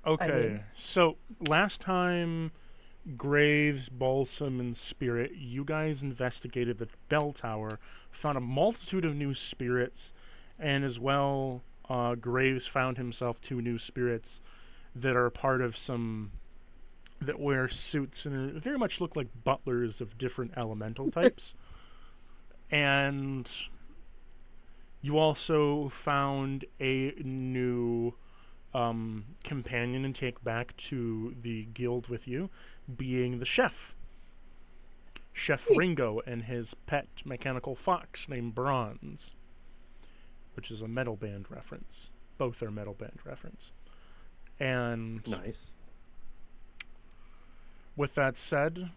Okay, so last time Graves, Balsam, and Spirit, you guys investigated the bell tower, found a multitude of new spirits, and as well, Graves found himself two new spirits that are part of some that wear suits and very much look like butlers of different elemental types. And you also found a new companion and take back to the guild with you, being the chef. Chef Ringo and his pet mechanical fox named Bronze, which is a metal band reference. Both are metal band reference. And Nice. with that said,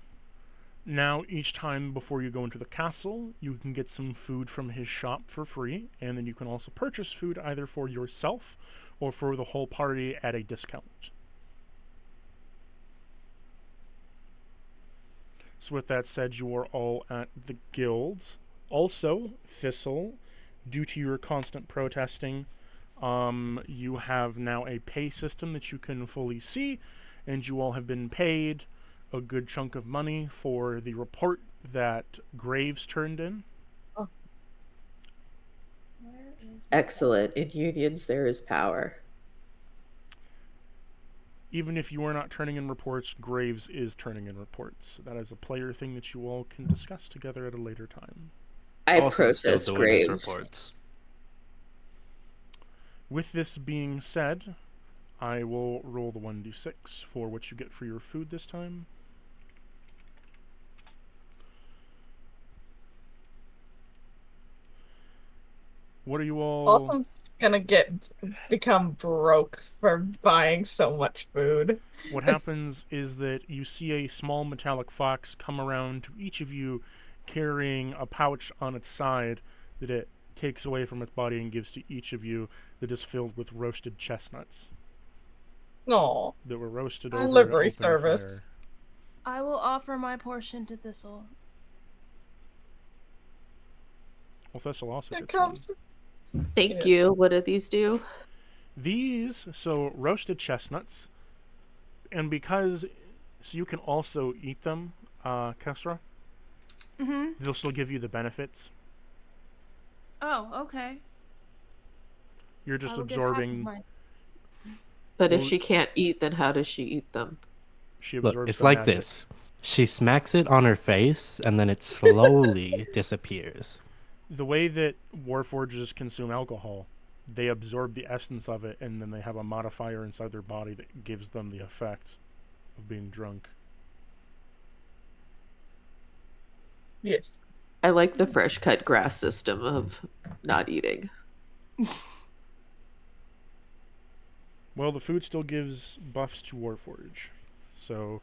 now each time before you go into the castle, you can get some food from his shop for free, and then you can also purchase food either for yourself or for the whole party at a discount. So with that said, you are all at the guilds. Also, Thistle, due to your constant protesting, you have now a pay system that you can fully see, and you all have been paid a good chunk of money for the report that Graves turned in. Oh. Excellent. In unions, there is power. Even if you are not turning in reports, Graves is turning in reports. That is a player thing that you all can discuss together at a later time. I Also still protest doing his Graves. reports. With this being said, I will roll the 1d6 for what you get for your food this time. What are you all... Balsam's gonna become broke for buying so much food. What happens is that you see a small metallic fox come around to each of you carrying a pouch on its side that it takes away from its body and gives to each of you that is filled with roasted chestnuts. No. That were roasted over Delivery open service. fire. I will offer my portion to Thistle. Well, Thistle also Here gets one. comes. Thank you. What do these do? These, so roasted chestnuts, and because, so you can also eat them, Kesra. Mm-hmm. They'll still give you the benefits. Oh, okay. You're just I will give half of absorbing. mine. But if Well- she can't eat, then how does she eat them? She Look, absorbs it's the like magic. this. She smacks it on her face, and then it slowly disappears. The way that Warforges consume alcohol, they absorb the essence of it, and then they have a modifier inside their body that gives them the effect of being drunk. Yes. I like the fresh cut grass system of not eating. Well, the food still gives buffs to Warforge, so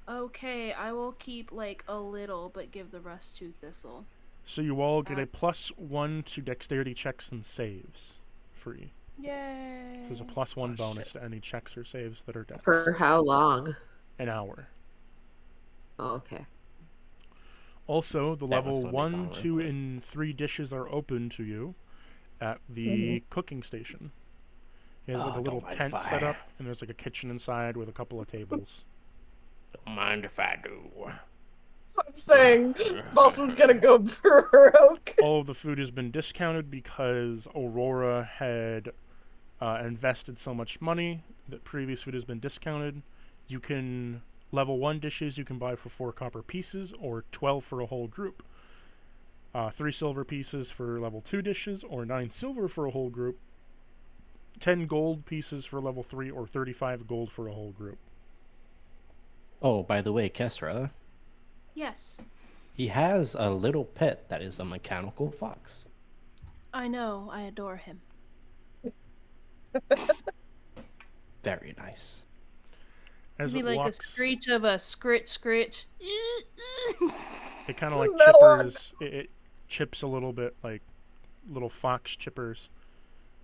Okay, I will keep like a little, but give the rest to Thistle. you all get a +1 to dexterity checks and saves free. Yay! There's a +1 Oh, bonus shit. to any checks or saves that are dex. For how long? An hour. Oh, okay. Also, the That was level gonna be 1, gone real 2, quick. and 3 dishes are open to you at the cooking station. He has like a Oh, little don't mind tent if I- set up, and there's like a kitchen inside with a couple of tables. Don't mind if I do. I'm saying Balsam's gonna go broke. All of the food has been discounted because Aurora had invested so much money that previous food has been discounted. You can level 1 dishes you can buy for 4 copper pieces or 12 for a whole group. 3 silver pieces for level 2 dishes or 9 silver for a whole group. 10 gold pieces for level 3 or 35 gold for a whole group. Oh, by the way, Kesra, Yes, he has a little pet that is a mechanical fox. I know. I adore him. Very nice. As Be it like walks, the screech of a scritch. it kind of like Metal chippers. It chips a little bit, like little fox chippers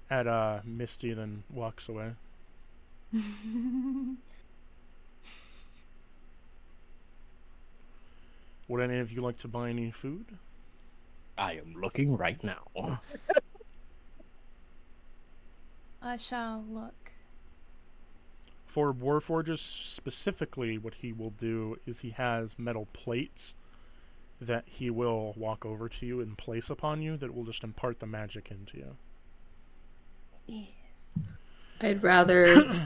at Misty, then walks away. Would any of you like to buy any food? I am looking right now. I shall look. For Warforges specifically, what he will do is he has metal plates that he will walk over to you and place upon you that will just impart the magic into you. Yes. I'd rather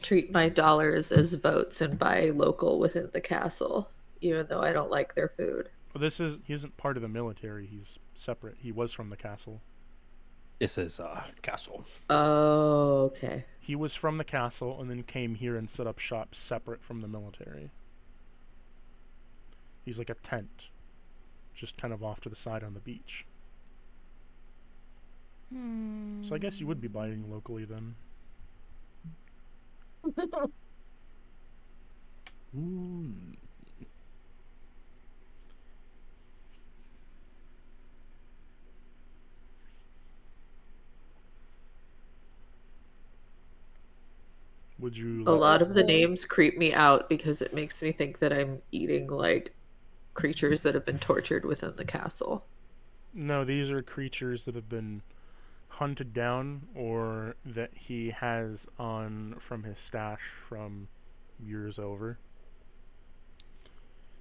treat my dollars as votes and buy local within the castle, even though I don't like their food. Well, he isn't part of the military. He's separate. He was from the castle. This is castle. Oh, okay. He was from the castle and then came here and set up shop separate from the military. He's like a tent, just kind of off to the side on the beach. So I guess you would be buying locally then. Would you? A lot of the names creep me out because it makes me think that I'm eating like creatures that have been tortured within the castle. No, these are creatures that have been hunted down or that he has on from his stash from years over.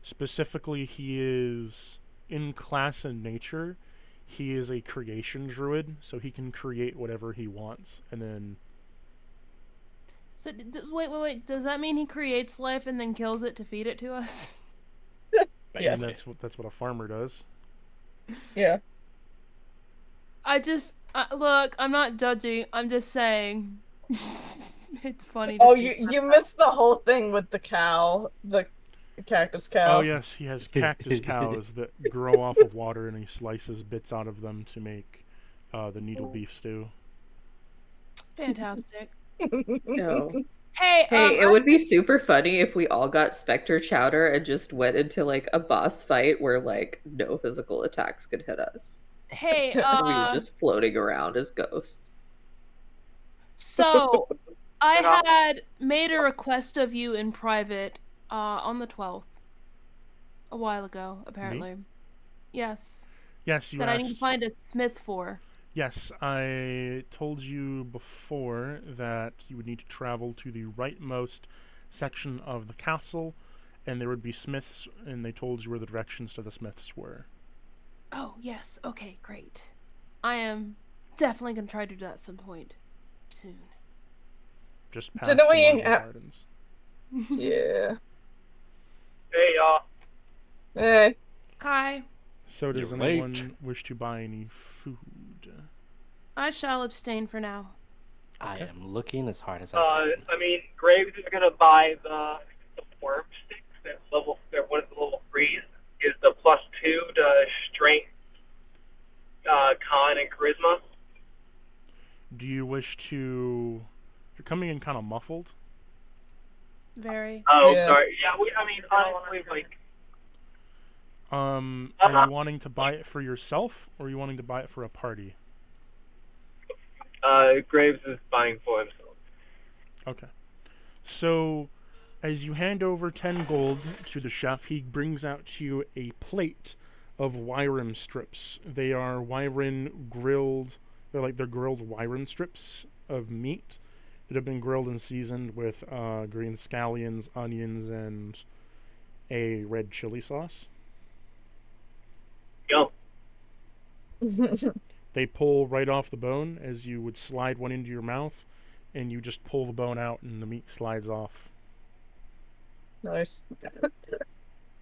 Specifically, he is in class and nature. He is a creation druid, so he can create whatever he wants, and then. So wait. Does that mean he creates life and then kills it to feed it to us? Yes. And that's what a farmer does. Yeah. I just look. I'm not judging. I'm just saying. It's funny. To Oh, think you missed the whole thing with the cow, the cactus cow. Oh yes, he has cactus cows that grow off of water, and he slices bits out of them to make the needle beef stew. Fantastic. No. Hey, It would be super funny if we all got Spectre Chowder and just went into like a boss fight where like no physical attacks could hit us. Hey, We were just floating around as ghosts. So I had made a request of you in private on the 12th. A while ago, apparently. Yes. Yes, you that asked. I need to find a smith for. Yes, I told you before that you would need to travel to the rightmost section of the castle, and there would be smiths, and they told you where the directions to the smiths were. Oh, yes. Okay, great. I am definitely going to try to do that at some point soon. Just past Didn't the we Marble Gardens. Yeah. Hey, y'all. Hey. Hi. So does You're anyone late. wish to buy any food? I shall abstain for now. I am looking as hard as I can. I mean, Graves is gonna buy the worm sticks. They're one of the level 3s. Is the +2 to strength, con, and charisma. Do you wish to... You're coming in kind of muffled. Very. Oh, Yeah. sorry. Yeah, honestly, like, Are you wanting to buy it for yourself, or are you wanting to buy it for a party? Graves is buying for himself. Okay. So, as you hand over 10 gold to the chef, he brings out to you a plate of wyram strips. They are wyram grilled, they're grilled wyram strips of meat that have been grilled and seasoned with green scallions, onions, and a red chili sauce. Yum. They pull right off the bone as you would slide one into your mouth, and you just pull the bone out and the meat slides off. Nice.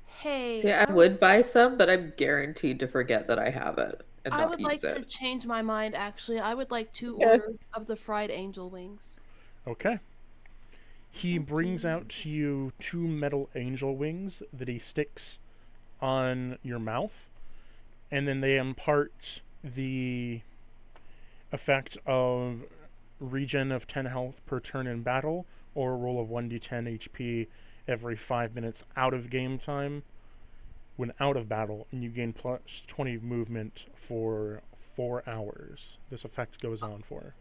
Hey. See, I would buy some, but I'm guaranteed to forget that I have it and I not would use like it. to change my mind, actually. I would like 2 Yeah. orders of the fried angel wings. Okay. He brings out to you 2 metal angel wings that he sticks on your mouth, and then they impart the effect of regen of 10 health per turn in battle, or a roll of 1d10 HP every 5 minutes out of game time when out of battle, and you gain plus 20 movement for 4 hours. This effect goes on for.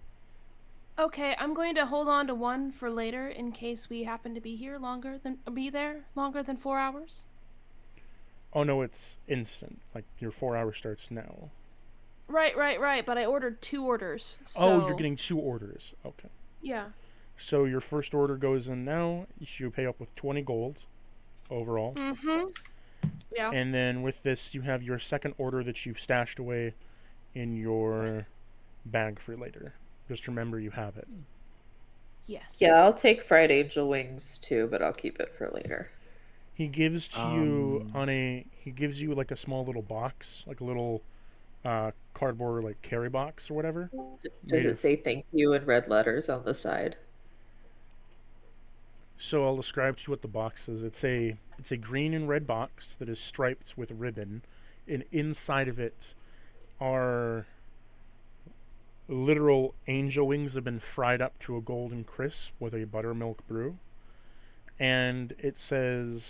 Okay, I'm going to hold on to 1 for later in case we happen to be there longer than 4 hours. Oh no, it's instant. Like, your 4 hour starts now. Right. But I ordered 2 orders. So... Oh, you're getting 2 orders. Okay. Yeah. So your first order goes in now. You pay up with 20 gold overall. Mm-hmm. Yeah. And then with this, you have your second order that you've stashed away in your bag for later. Just remember you have it. Yes. Yeah, I'll take fried angel wings too, but I'll keep it for later. He gives to you he gives you like a small little box, like a little cardboard like carry box or whatever. Does made it of- say thank you in red letters on the side? So I'll describe to you what the box is. It's a green and red box that is striped with ribbon, and inside of it are literal angel wings that have been fried up to a golden crisp with a buttermilk brew. And it says,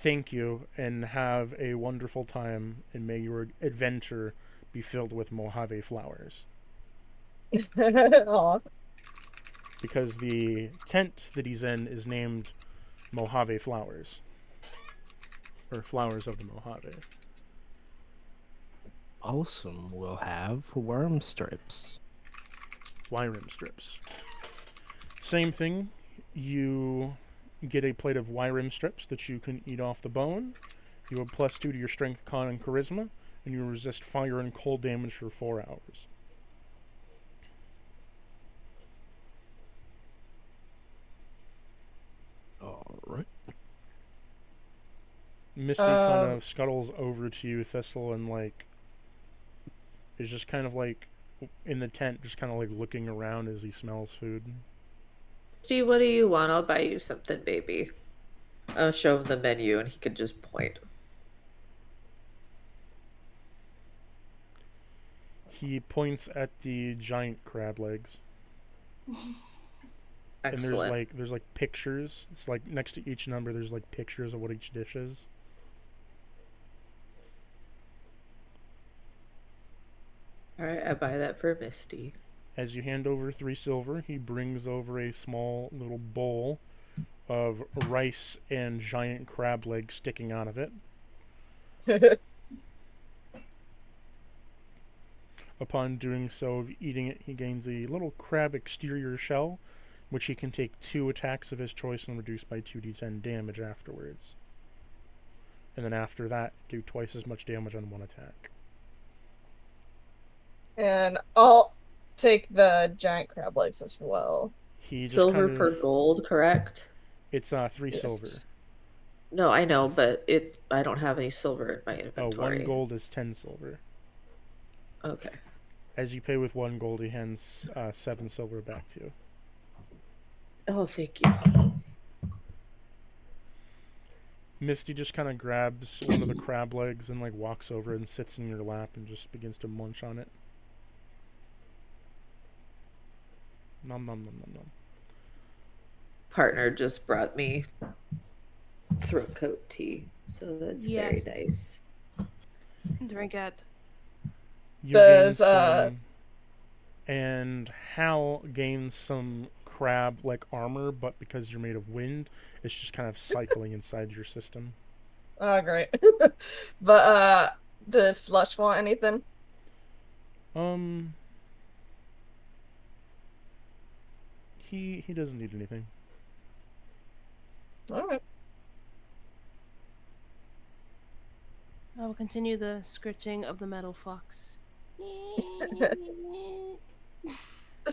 "Thank you and have a wonderful time, and may your adventure be filled with Mojave flowers." Aw. Because the tent that he's in is named Mojave Flowers, or Flowers of the Mojave. Awesome. We'll have worm strips. Wyram strips. Same thing. You get a plate of Wyram strips that you can eat off the bone. You have +2 to your strength, con, and charisma, and you resist fire and cold damage for 4 hours. Alright. Misty kind of scuttles over to you, Thistle, and like is just kind of like in the tent, just kind of like looking around as he smells food. Steve, what do you want? I'll buy you something, baby. I'll show him the menu and he can just point. He points at the giant crab legs. Excellent. And there's like pictures. It's like next to each number there's like pictures of what each dish is. Alright, I buy that for Misty. As you hand over 3 silver, he brings over a small little bowl of rice and giant crab legs sticking out of it. Upon doing so, of eating it, he gains a little crab exterior shell, which he can take 2 attacks of his choice and reduce by 2d10 damage afterwards. And then after that, do twice as much damage on 1 attack. And I'll take the giant crab legs as well. He just Silver kind of, per gold, correct? It's 3 Yes. silver. No, I know, but I don't have any silver in my Oh, inventory. 1 gold is 10 silver. Okay. As you pay with 1 gold, he hands 7 silver back to you. Oh, thank you. Misty just kind of grabs one of the crab legs and like walks over and sits in your lap and just begins to munch on it. Nom nom nom nom nom. Partner just brought me throat coat tea, so that's Yes. very nice. Drink it. You Does, gain some, and Hal gains some crab like armor, but because you're made of wind, it's just kind of cycling inside your system. Oh, great. But, does Slush want anything? He doesn't need anything. Alright. I will continue the scritching of the metal fox.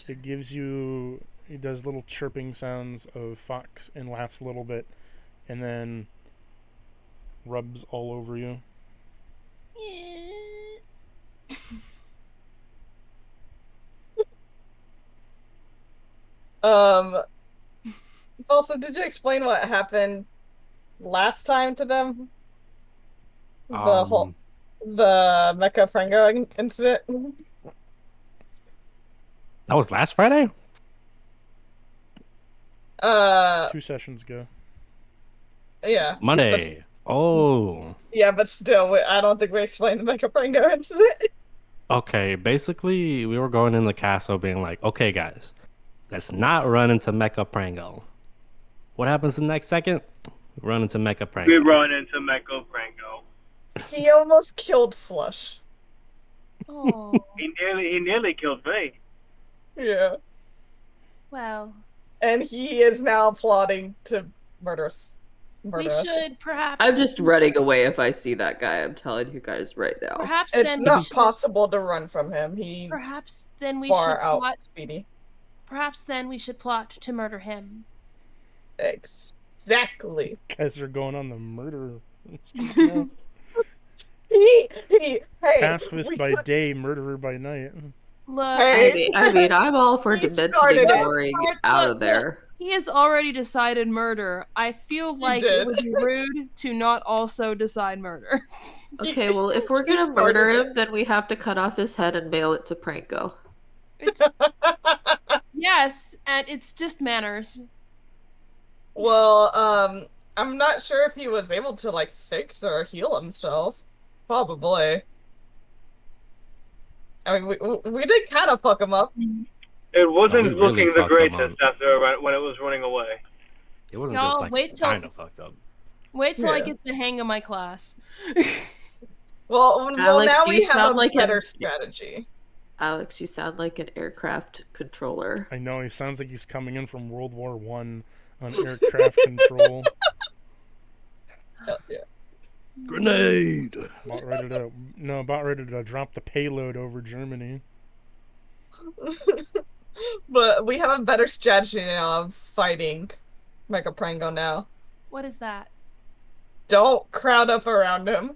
It gives you, it does little chirping sounds of fox and laughs a little bit, and then rubs all over you. Also, did you explain what happened last time to them? The Mecha Frango incident? That was last Friday? 2 sessions ago. Yeah. Monday. Oh. Yeah, but still, I don't think we explained the Mecha Frango incident. Okay, basically, we were going in the castle being like, okay, guys, let's not run into Mecha Prango. What happens the next second? We run into Mecha Prango. We run into Meko Franco. He almost killed Slush. Oh, He nearly killed me. Yeah. well, and he is now plotting to murder us. We should perhaps. I'm just running away if I see that guy. I'm telling you guys right now. Perhaps It's then we not should. possible to run from him. He's Perhaps then we far should out plot. speedy. Perhaps then we should plot to murder him. Exactly. Guys are going on the murder. Hey, Pacifist we by could- day, murderer by night. Look, Hey. I mean, I'm all for He dimension started it. ignoring out of there. he has already decided murder. I feel like it did. would be rude to not also decide murder. Okay, well, if we're He gonna murder started him, then we have to cut off his head and mail it to Pranko. It's yes, and it's just manners. Well, I'm not sure if he was able to like fix or heal himself. Probably. I mean, we did kind of fuck him up. It wasn't we really looking the fucked him greatest up. after when it was running away. It wasn't Y'all, just like wait till- kind of fucked up. Wait till I Yeah. get the hang of my class. Well, Alex, now you we have sound a like better a- strategy. Alex, you sound like an aircraft controller. I know, he sounds like he's coming in from World War One on aircraft control. Hell yeah. Grenade! About ready to drop the payload over Germany. But we have a better strategy now of fighting Mega Prango now. What is that? Don't crowd up around him.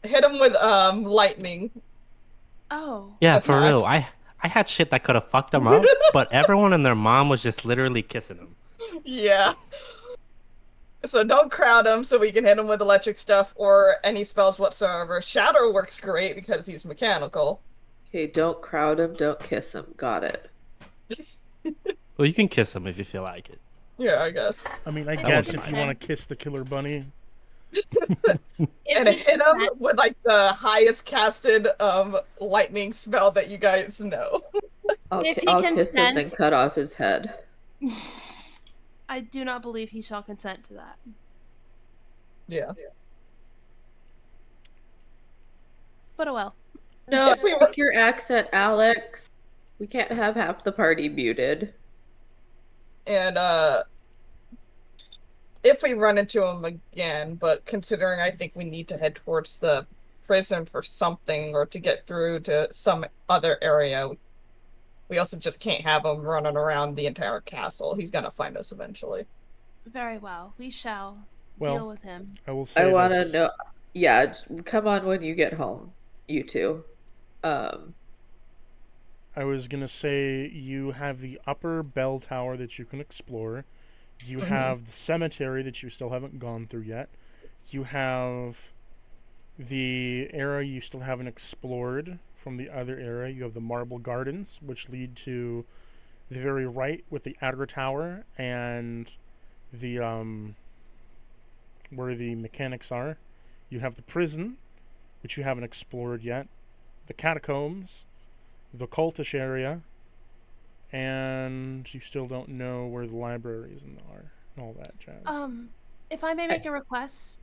Hit him with lightning. Oh. Yeah, for real. Attacks. I had shit that could have fucked him up, but everyone and their mom was just literally kissing him. Yeah. So don't crowd him so we can hit him with electric stuff or any spells whatsoever. Shadow works great because he's mechanical. Okay, don't crowd him, don't kiss him. Got it. Well, you can kiss him if you feel like it. Yeah, I guess. I mean, I That guess would if be you fine. want to kiss the killer bunny. And he hit him consent- with like the highest casted lightning spell that you guys know. If he I'll kiss him, then consents- cut off his head. I do not believe he shall consent to that. Yeah. But oh well. No, If we pick your accent, Alex. We can't have half the party muted. And if we run into him again, but considering I think we need to head towards the prison for something or to get through to some other area, we also just can't have him running around the entire castle. He's gonna find us eventually. Very well. We shall Well, deal with him. I will say I want to this. know. Yeah, come on when you get home, you two. I was gonna say you have the upper bell tower that you can explore. You Mhm. have the cemetery that you still haven't gone through yet. You have the area you still haven't explored from the other area. You have the marble gardens, which lead to the very right with the outer tower and the where the mechanics are. You have the prison, which you haven't explored yet. The catacombs, the cultish area, and you still don't know where the libraries are and all that jazz. If I may make a request,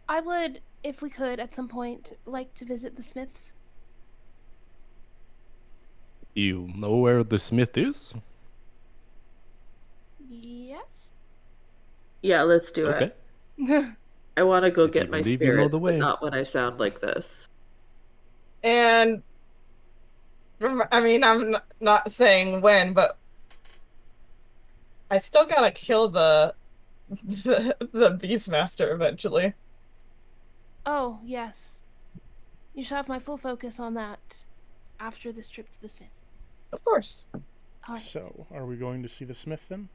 I would, if we could, at some point, like to visit the Smiths. You know where the smith is? Yes. Yeah, let's do Okay. it. I want to go If get you my believe you know spirits, the but way. not when I sound like this. And I mean, I'm not saying when, but I still gotta kill the Beastmaster eventually. Oh, yes. You shall have my full focus on that after this trip to the Smith. Of course. All right. So, are we going to see the smith then?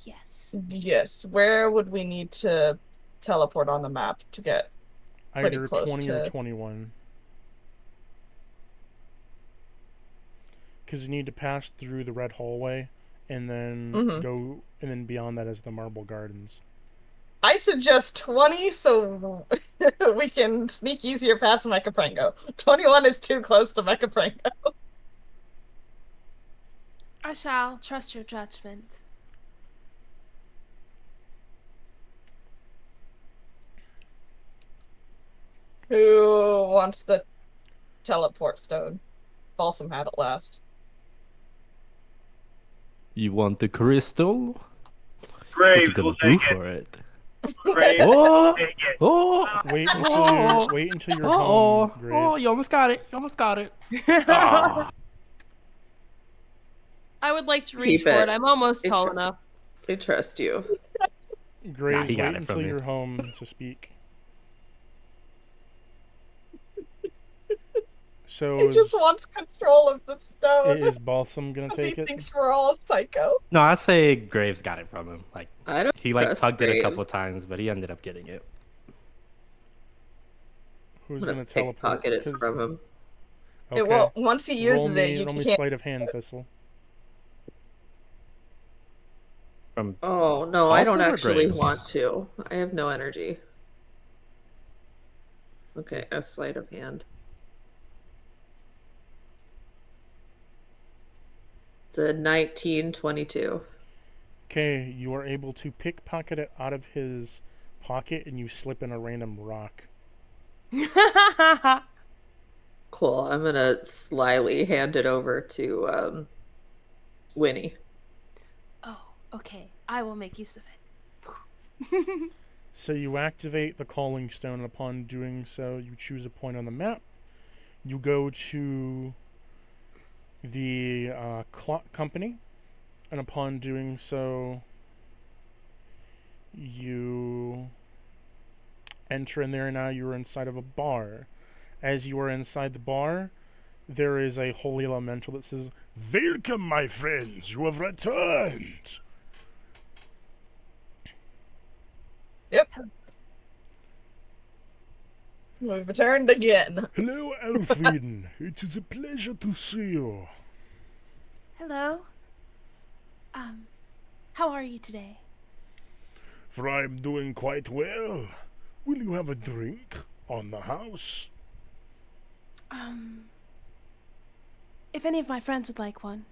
Yes. Yes. Where would we need to teleport on the map to get pretty Either close 20 or to- 21. Because you need to pass through the red hallway and then Mhm. go, and then beyond that is the marble gardens. I suggest 20 so we can sneak easier past Mecha Prango. 21 is too close to Mecha Prango. I shall trust your judgment. Who wants the teleport stone? Balsam had it last. You want the crystal? What Graves you gonna will do take it. for it? Graves will Oh, take it. oh, Wait until oh, you wait until you're oh, home, Graves. oh, you almost got it. You almost got it. Ah. I would like to reach Keep for it. it. I'm almost It's- tall enough. I trust you. Graves, he got wait it from until me. you're home to speak. So He just wants control of the stone is Balsam gonna because he take it? thinks we're all psycho. No, I say Graves got it from him. Like I don't he like trust tugged it a couple Graves. times, but he ended up getting it. Who's I'm gonna gonna teleport? pickpocket it 'Cause- from him. Okay. It will, once he uses roll it, you me can't. sleight of hand, Thistle. From Oh no, I don't Balsam or actually Graves? want to. I have no energy. Okay, a sleight of hand. It's a 1922. Okay, you are able to pickpocket it out of his pocket, and you slip in a random rock. Cool. I'm gonna slyly hand it over to Winnie. Oh, okay. I will make use of it. So you activate the calling stone, and upon doing so, you choose a point on the map. You go to the clock company, and upon doing so, you enter in there, and now you're inside of a bar. As you are inside the bar, there is a holy elemental that says, "Welcome, my friends, you have returned." We've returned again. Hello, Elfwin. It is a pleasure to see you. Hello. How are you today? For I am doing quite well. Will you have a drink on the house? If any of my friends would like one.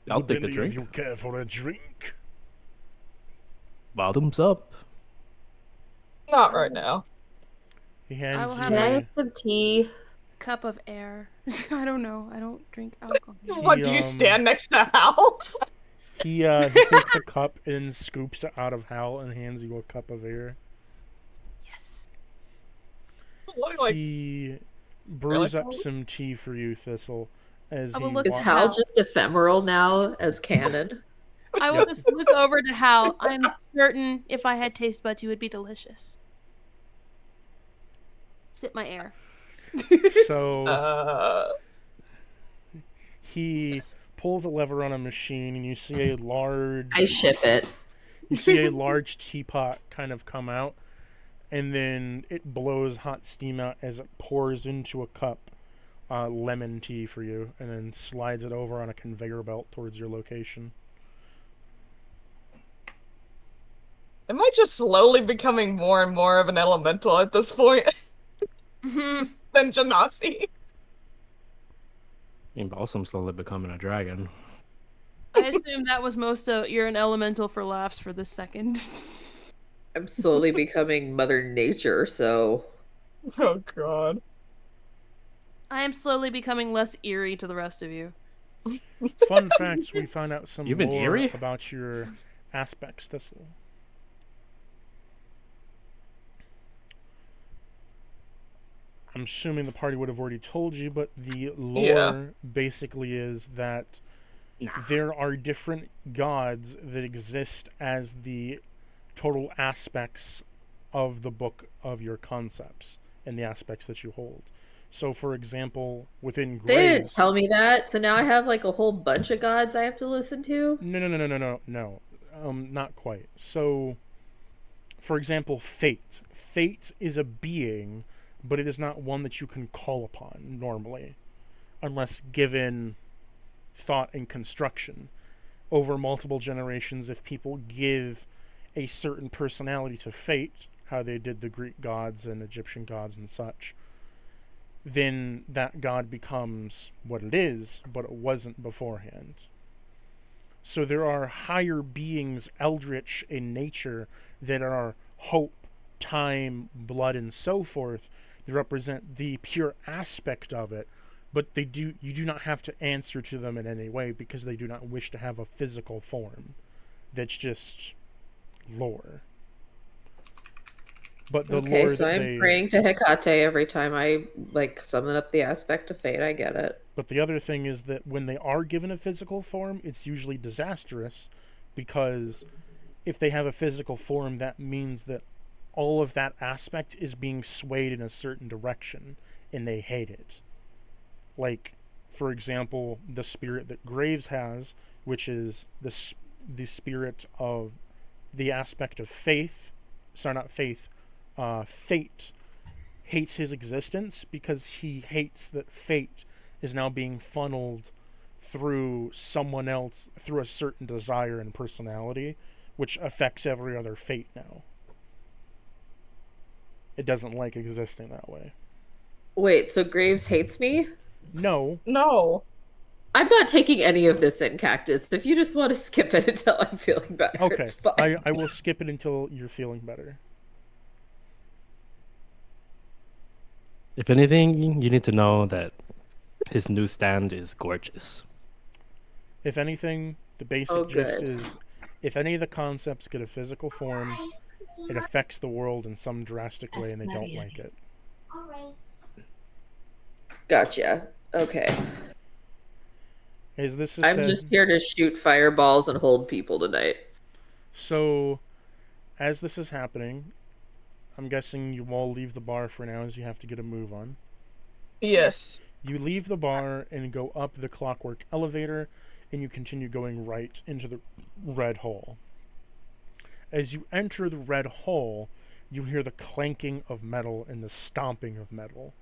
I'll Would take the any drink. of you care for a drink? Bottoms up. Not right now. He hands will you have Can I a- have some tea? Cup of air. I don't know. I don't drink alcohol. What, do you stand next to Hal? he takes a cup and scoops it out of Hal and hands you a cup of air. Yes. Like, He brews Really? up some tea for you, Thistle, as I he will look Is at walks. Hal Hal. just ephemeral now as canon? I will just look over to Hal. I'm certain if I had taste buds, you would be delicious. Sip my air. So he pulls a lever on a machine, and you see a large I ship it. large teapot kind of come out, and then it blows hot steam out as it pours into a cup lemon tea for you, and then slides it over on a conveyor belt towards your location. am I just slowly becoming more and more of an elemental at this point than Janasi? I mean, Balsam's slowly becoming a dragon. I assume that was most of you're an elemental for laughs for this second. I'm slowly becoming Mother Nature, so Oh god. I am slowly becoming less eerie to the rest of you. Fun facts: we found out some You've been more eerie? about your aspects, Thistle. I'm assuming the party would have already told you, but the lore basically is that Nah. there are different gods that exist as the total aspects of the book of your concepts and the aspects that you hold. So, for example, within they didn't Graves... tell me that. So now I have like a whole bunch of gods I have to listen to. No. Not quite. So, for example, Fate. Fate is a being, but it is not one that you can call upon normally, unless given thought and construction. Over multiple generations, if people give a certain personality to Fate, how they did the Greek gods and Egyptian gods and such, then that god becomes what it is, but it wasn't beforehand. So there are higher beings, eldritch in nature, that are hope, time, blood, and so forth, that represent the pure aspect of it, But you do not have to answer to them in any way because they do not wish to have a physical form. That's just lore. But the Okay, lore so that I'm praying to Hecate every time I like summon up the aspect of fate. I get it. But the other thing is that when they are given a physical form, it's usually disastrous because if they have a physical form, that means that all of that aspect is being swayed in a certain direction and they hate it. Like, for example, the spirit that Graves has, which is the spirit of the aspect of faith, sorry, not faith, fate, hates his existence because he hates that fate is now being funneled through someone else, through a certain desire and personality, which affects every other fate now. It doesn't like existing that way. Wait, so Graves hates me? No, No. I'm not taking any of this in, Cactus. If you just want to skip it until I'm feeling better, okay. it's fine. I will skip it until you're feeling better. If anything, you need to know that his newsstand is gorgeous. If anything, the Oh, basic gist good. is if any of the concepts get a physical form, it affects the world in some drastic way and they don't like it. Gotcha. Okay. As this is I'm said, just here to shoot fireballs and hold people tonight. so as this is happening, I'm guessing you all leave the bar for now as you have to get a move on. Yes. You leave the bar and go up the clockwork elevator, and you continue going right into the red hall. As you enter the red hall, you hear the clanking of metal and the stomping of metal.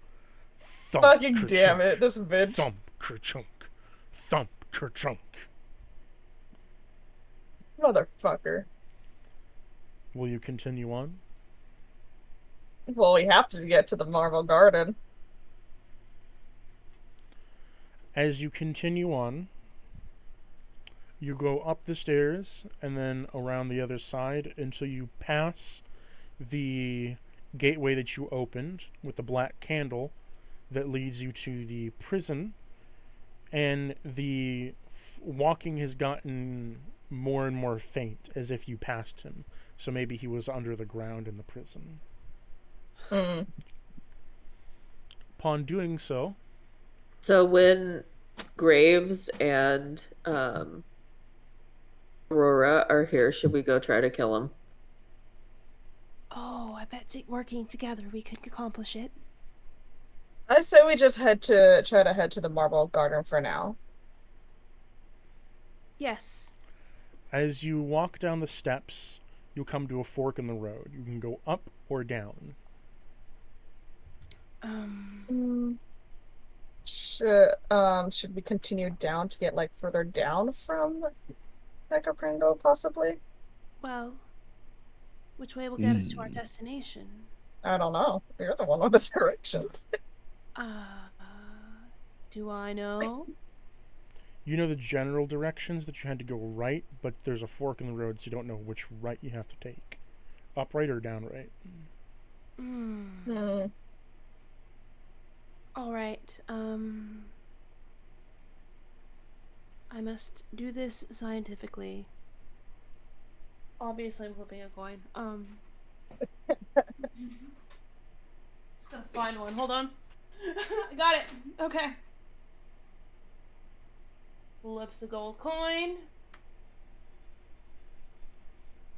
Thump, Fucking kerchunk, damn it, this bitch. thump, kerchunk, thump, kerchunk. Motherfucker. Will you continue on? Well, we have to get to the Marvel Garden. As you continue on, you go up the stairs and then around the other side until you pass the gateway that you opened with the black candle that leads you to the prison, and the walking has gotten more and more faint as if you passed him. So maybe he was under the ground in the prison. Mm. Upon doing so, So when Graves and Aurora are here, should we go try to kill him? Oh, I bet working together we could accomplish it. I say we just try to head to the Marble Garden for now. Yes. as you walk down the steps, you'll come to a fork in the road. You can go up or down. Should we continue down to get like further down from Necroprango, possibly? Well, which way will get us to our destination? I don't know. You're the one with the directions. Do I know? You know the general directions that you had to go right, but there's a fork in the road, so you don't know which right you have to take. Upright or downright? All right. I must do this scientifically. Obviously, I'm flipping a coin. Just gotta find one. Hold on. I got it. Okay. Flips a gold coin.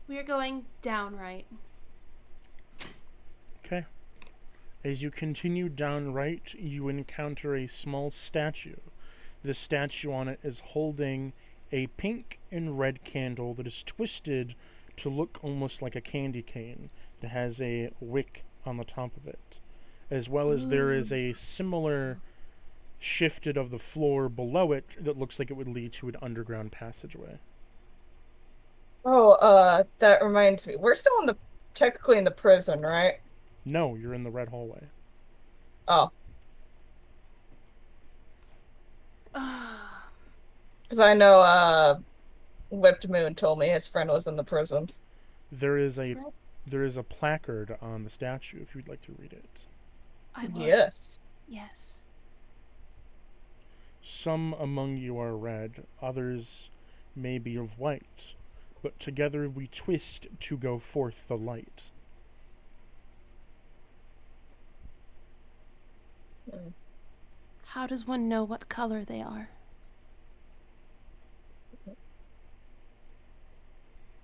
We are going down right. Okay. As you continue down right, you encounter a small statue. The statue on it is holding a pink and red candle that is twisted to look almost like a candy cane that has a wick on the top of it. As well as there is a similar shifted of the floor below it that looks like it would lead to an underground passageway. Oh, that reminds me. We're still technically in the prison, right? No, you're in the red hallway. Oh. Because I know, Whipped Moon told me his friend was in the prison. There is a placard on the statue if you'd like to read it. I would. Yes. Yes. Some among you are red, others may be of white, but together we twist to go forth the light. How does one know what color they are?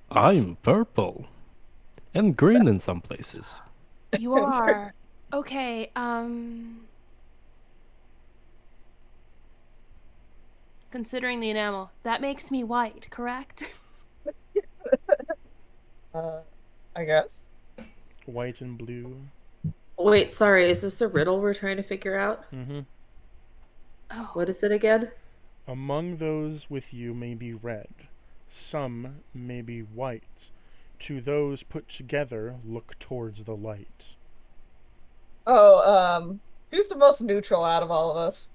I'm purple. And green in some places. You are. Okay, considering the enamel, that makes me white, correct? I guess. White and blue. Wait, sorry, is this a riddle we're trying to figure out? Mm-hmm. Oh. What is it again? Among those with you may be red, some may be white. To those put together, look towards the light. Oh, who's the most neutral out of all of us?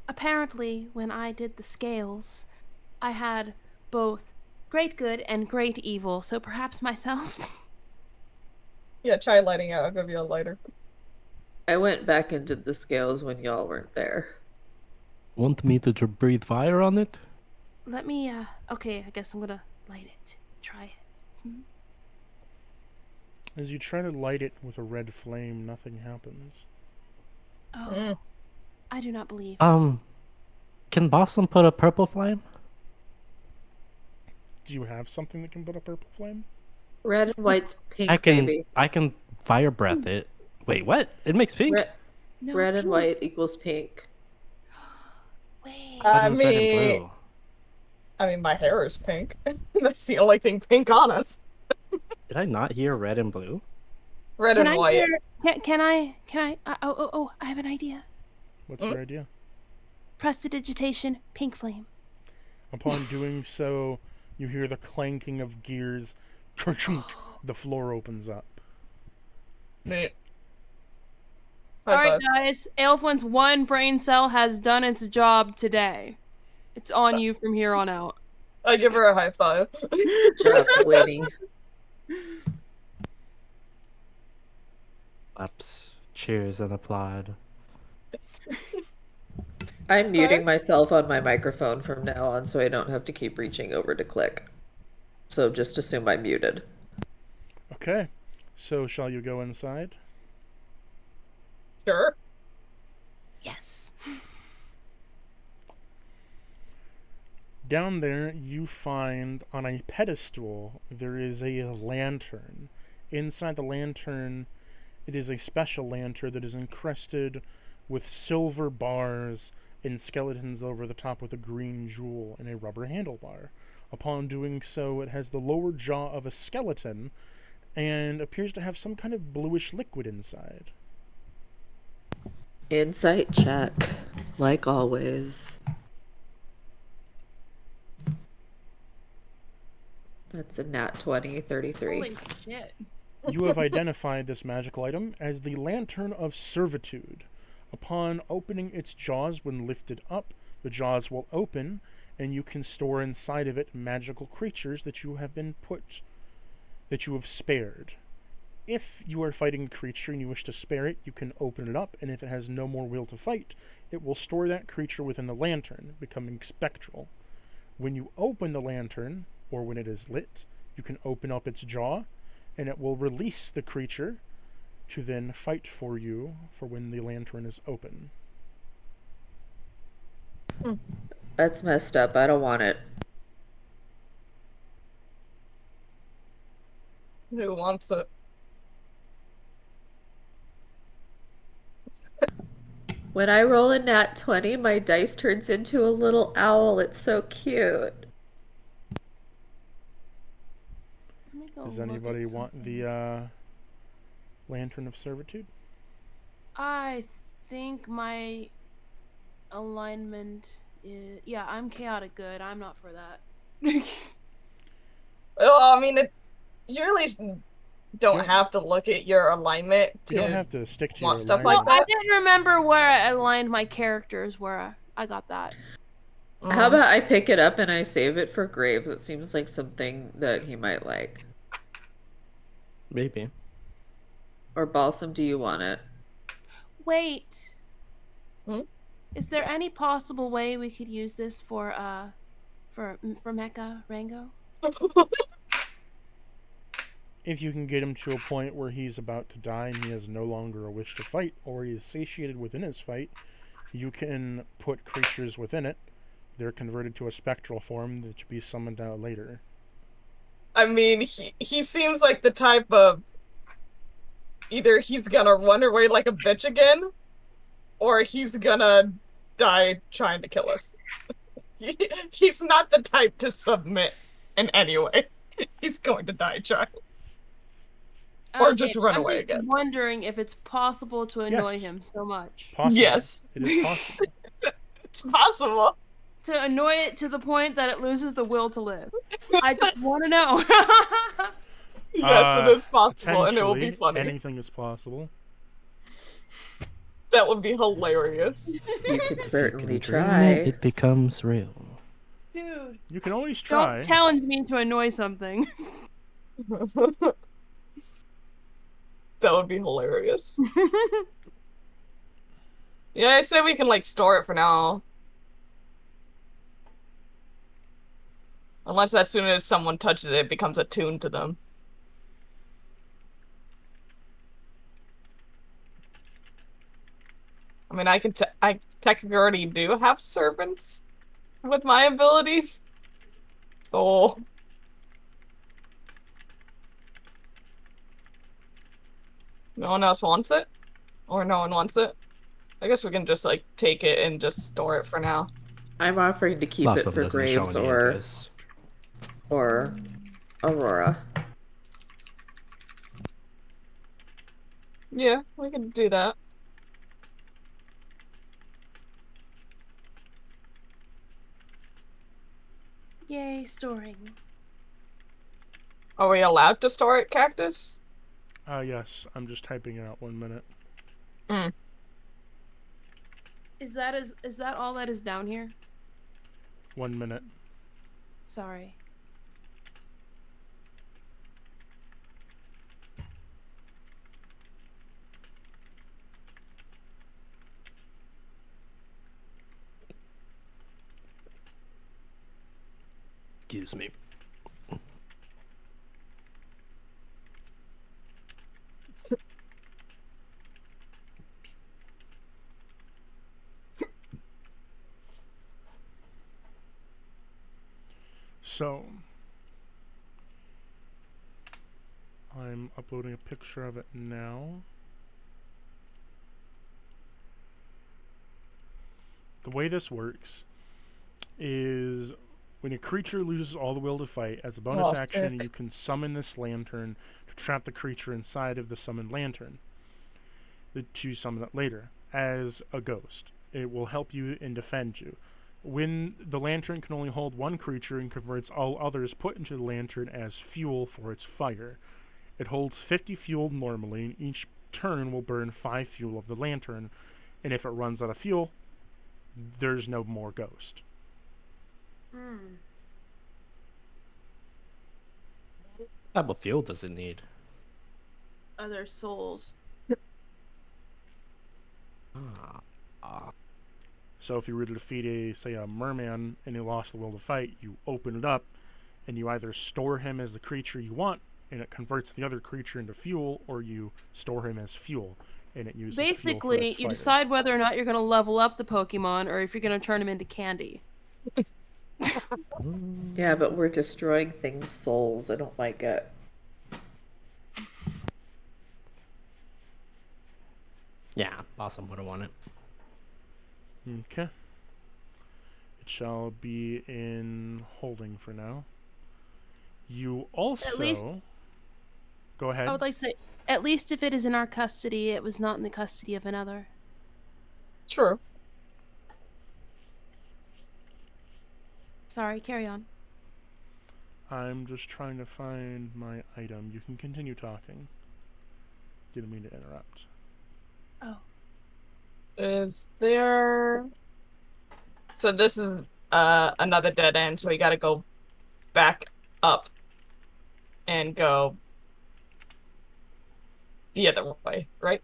Apparently, when I did the scales, I had both great good and great evil, so perhaps myself. Yeah, try lighting out. I'll give you a lighter. I went back and did the scales when y'all weren't there. Want me to breathe fire on it? Let me, okay, I guess I'm gonna light it. Try it. As you try to light it with a red flame, nothing happens. Oh, I do not believe. Can Boston put a purple flame? Do you have something that can put a purple flame? Red and white's pink, baby. I can fire breath it. Wait, what? It makes pink? No, Red and pink. white equals pink. Wait. I thought I it was red and mean, blue. my hair is pink. That's the only thing pink on us. Did I not hear red and blue? Red Can and I white. hear? Can I? Oh! I have an idea. What's your idea? Prestidigitation, pink flame. Upon doing so, you hear the clanking of gears. Kerchunk! The floor opens up. Neat. All High right, five. guys. Aelfwin's one brain cell has done its job today. It's on you from here on out. I give her a high five. Good job, Winnie. Claps, cheers, and applaud. I'm muting myself on my microphone from now on so I don't have to keep reaching over to click. So just assume I'm muted. Okay, so shall you go inside? Sure. Yes. Down there, you find on a pedestal there is a lantern. Inside the lantern, it is a special lantern that is encrusted with silver bars and skeletons over the top with a green jewel and a rubber handlebar. Upon doing so, it has the lower jaw of a skeleton and appears to have some kind of bluish liquid inside. Insight check, like always. That's a nat 20, 33. Holy shit. You have identified this magical item as the Lantern of Servitude. Upon opening its jaws when lifted up, the jaws will open, and you can store inside of it magical creatures that you have spared. If you are fighting a creature and you wish to spare it, you can open it up, and if it has no more will to fight, it will store that creature within the lantern, becoming spectral. When you open the lantern, or when it is lit, you can open up its jaw, and it will release the creature to then fight for you for when the lantern is open. That's messed up. I don't want it. Who wants it? When I roll a nat 20, my dice turns into a little owl. It's so cute. Let me go Does look at anybody want something. the Lantern of Servitude? I think my alignment is... Yeah, I'm chaotic good. I'm not for that. Well, I mean, you really don't have to look at your alignment You don't to have to stick to want your stuff alignment. like I that. didn't remember where I aligned my characters, where I got that. How about I pick it up and I save it for Graves? It seems like something that he might like. Maybe. Or Balsam, do you want it? Wait. Is there any possible way we could use this for Mecha Rango? If you can get him to a point where he's about to die and he has no longer a wish to fight, or he is satiated within his fight, you can put creatures within it. They're converted to a spectral form that should be summoned out later. I mean, he seems like the type of either he's gonna run away like a bitch again, or he's gonna die trying to kill us. He's not the type to submit in any way. He's going to die trying. Or just run I'm away just again. wondering if it's possible to annoy Yes. him so much. Possible. Yes. It is possible. It's possible. To annoy it to the point that it loses the will to live. I just want to know. Yes, it is possible, and it will be Potentially, funny. anything is possible. That would be hilarious. You could certainly Dream it, try. it becomes real. Dude, You can always try. don't challenge me to annoy something. That would be hilarious. Yeah, I say we can, like, store it for now. Unless as soon as someone touches it, it becomes attuned to them. I mean, I technically already do have servants with my abilities. So... No one else wants it? Or no one wants it? I guess we can just, like, take it and just store it for now. I'm offering to keep it Blossom for doesn't show Graves any or interest. Aurora. Yeah, we can do that. Yay, storing. Are we allowed to store it, Cactus? Yes, I'm just typing it out 1 minute. Is that all that is down here? 1 minute. Sorry. Excuse me. So, I'm uploading a picture of it now. The way this works is when a creature loses all the will to fight, as a bonus action, you can summon this lantern to trap the creature inside of the summoned lantern. To summon it later as a ghost. It will help you and defend you. When the lantern can only hold one creature and converts all others put into the lantern as fuel for its fire. It holds 50 fuel normally, and each turn will burn 5 fuel of the lantern, and if it runs out of fuel, there's no more ghost. Hmm. What type of fuel does it need? Other souls. So if you were to defeat a merman and he lost the will to fight, you open it up and you either store him as the creature you want and it converts the other creature into fuel, or you store him as fuel and it uses fuel for Basically, its you fighter. decide whether or not you're going to level up the Pokemon or if you're going to turn them into candy. Yeah, but we're destroying things' souls. I don't like it. Yeah, Blossom would have won it. Okay. It shall be in holding for now. You also... At least- Go ahead. I would like to say, at least if it is in our custody, it was not in the custody of another. True. Sorry, carry on. I'm just trying to find my item. You can continue talking. Didn't mean to interrupt. Oh. Is there... So this is another dead end, so we gotta go back up and go the other way, right?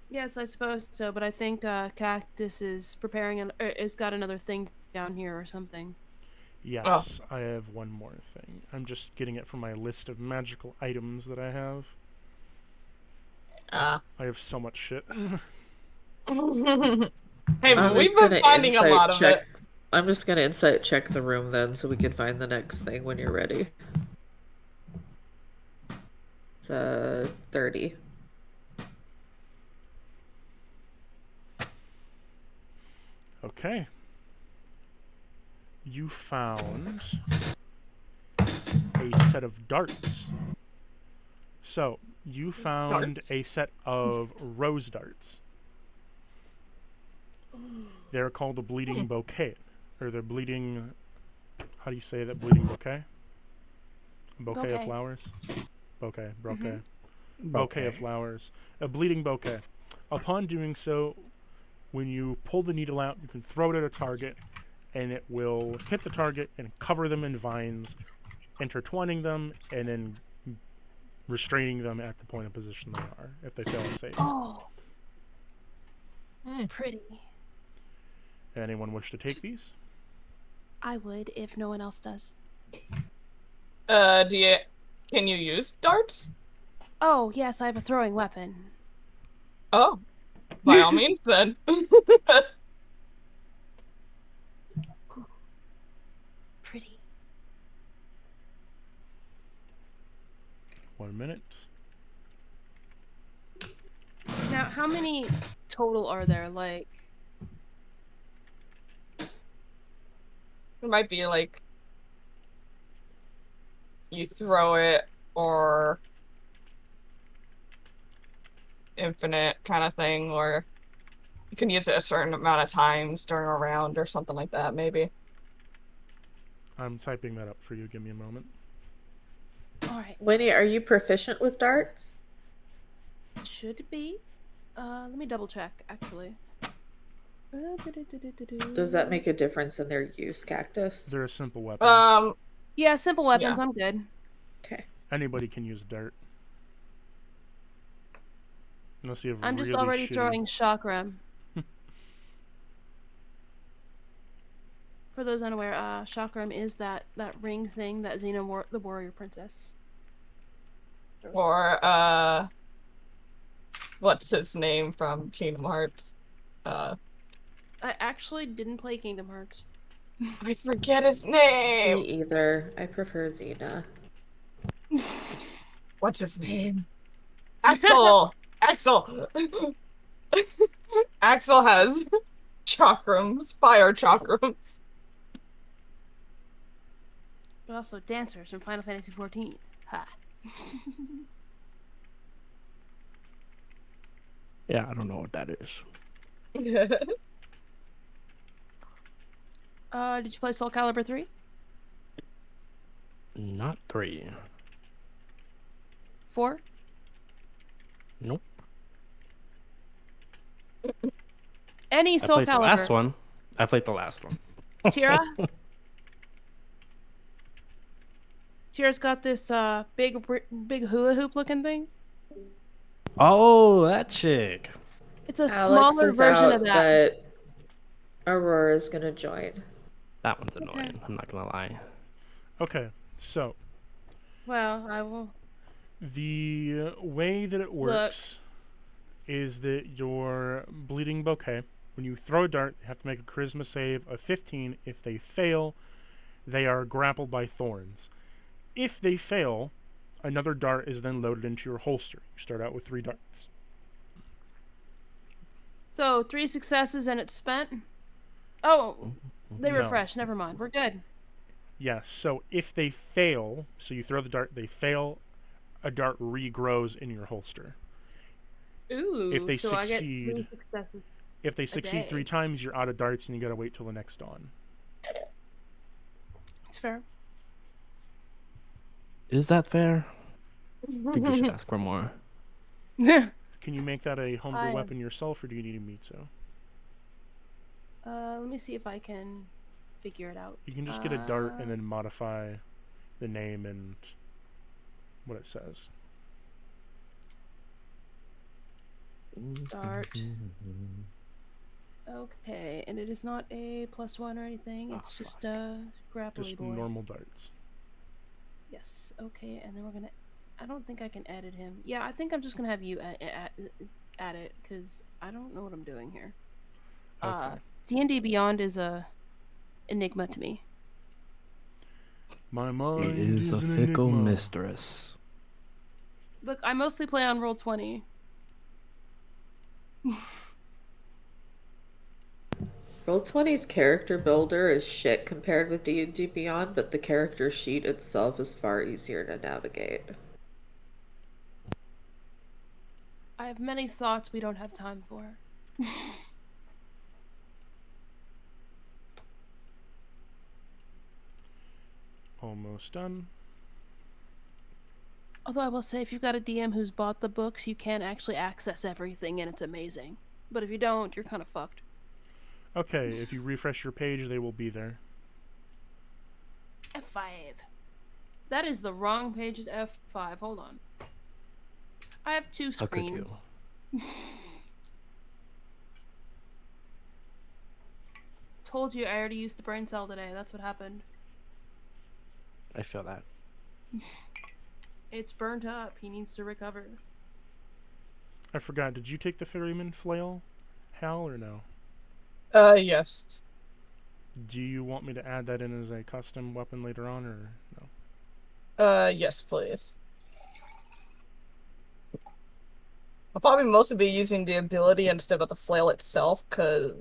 Yes, I suppose so, but I think Cactus is preparing it's got another thing down here or something. Yes, Oh. I have one more thing. I'm just getting it from my list of magical items that I have. I have so much shit. Hey, I'm we've just been gonna finding a lot insight of it. check. I'm just gonna insight check the room then, so we can find the next thing when you're ready. It's 30. Okay. You found a set of darts. So, you found Darts? a set of rose darts. They're called a bleeding bouquet. Or the bleeding... How do you say that? Bleeding bouquet? Bouquet of Bouquet. flowers? Bouquet. Bouquet. Mhm. Bouquet of flowers. A bleeding bouquet. Upon doing so, when you pull the needle out, you can throw it at a target, and it will hit the target and cover them in vines, intertwining them, and then restraining them at the point of position they are, if they fail a save. Oh, Hmm. pretty. Anyone wish to take these? I would if no one else does. Can you use darts? Oh, yes, I have a throwing weapon. Oh, by all means then. Pretty. 1 minute. Now, how many total are there? Like, It might be like you throw it or infinite kind of thing, or you can use it a certain amount of times during a round or something like that, maybe. I'm typing that up for you. Give me a moment. all right, Winnie, are you proficient with darts? should be. Let me double check, actually. Does that make a difference in their use, Cactus? They're a simple weapon. Yeah, simple weapons. Yeah. I'm good. Okay. Anybody can use dart. Unless you have I'm just really already shitty... throwing chakram. For those unaware, chakram is that ring thing that Xena, the warrior princess, throws. Or, what's his name from Kingdom Hearts? I actually didn't play Kingdom Hearts. I forget his Me name! either. I prefer Xena. What's his name? Axel! Axel! Axel has chakrams, fire chakrams. But also dancers from Final Fantasy XIV. Ha. Yeah, I don't know what that is. Did you play Soul Calibur 3? Not 3. 4? Nope. Any I Soul played Calibur. the last one. I played the last one. Tira? Tira's got this big hula hoop looking thing. Oh, that chick. It's a Alex smaller is version out, of that. but Aurora's gonna join. That one's annoying. I'm not gonna lie. Okay, so Well, I will. the way that it works is that your bleeding bouquet, when you throw a dart, you have to make a charisma save of 15. If they fail, they are grappled by thorns. If they fail, another dart is then loaded into your holster. You start out with 3 darts. So 3 successes and it's spent. Oh, they No. refresh. Never mind. We're good. Yes, so if they fail, so you throw the dart, they fail, a dart regrows in your holster. Ooh. If they so I get succeed- 3 successes. If they succeed day. 3 times, you're out of darts and you gotta wait till the next dawn. It's fair. Is that fair? I think you should ask for more. Can you make that a homebrew I- weapon yourself, or do you need a Mitsu? Let me see if I can figure it out. You can just get a dart and then modify the name and what it says. Start. Okay, and it is not a +1 or anything. It's Oh, just a grapply Just boy. normal darts. Yes. Okay, and then we're gonna. I don't think I can edit him. Yeah, I think I'm just gonna have you add it because I don't know what I'm doing here. Okay. D&D Beyond is a enigma to me. My It mind is a an fickle enigma. mistress. Look, I mostly play on Roll20. Roll20's character builder is shit compared with D&D Beyond, but the character sheet itself is far easier to navigate. I have many thoughts we don't have time for. Almost done. Although I will say, if you've got a DM who's bought the books, you can actually access everything, and it's amazing. But if you don't, you're kind of fucked. Okay, if you refresh your page, they will be there. F5. That is the wrong page at F5. Hold on. I have 2 How could screens. you? Told you I already used the brain cell today. That's what happened. I feel that. It's burnt up. He needs to recover. I forgot, did you take the ferryman flail, Hal, or no? Yes. Do you want me to add that in as a custom weapon later on, or no? Yes, please. I'll probably mostly be using the ability instead of the flail itself, because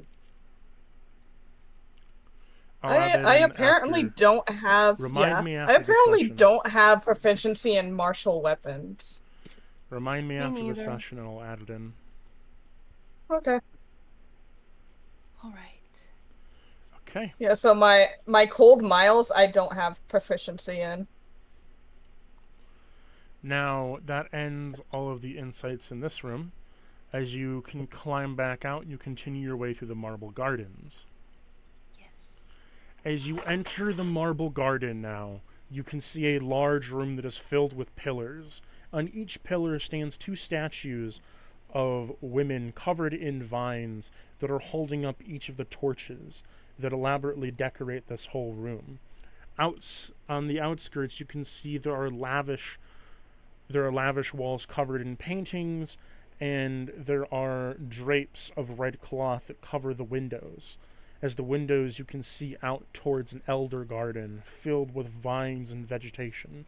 I'll add that I in apparently after. don't have Remind me I after the apparently session. don't have proficiency in martial weapons. Remind me Me after the neither. session, and I'll add it in. Okay. All right. Okay. Yeah, so my cold miles I don't have proficiency in. Now, that ends all of the insights in this room. As you can climb back out, you continue your way through the marble gardens. Yes. As you enter the marble garden now, you can see a large room that is filled with pillars. On each pillar stands 2 statues of women covered in vines that are holding up each of the torches that elaborately decorate this whole room. On the outskirts, you can see there are lavish walls covered in paintings, and there are drapes of red cloth that cover the windows. As the windows, you can see out towards an elder garden filled with vines and vegetation.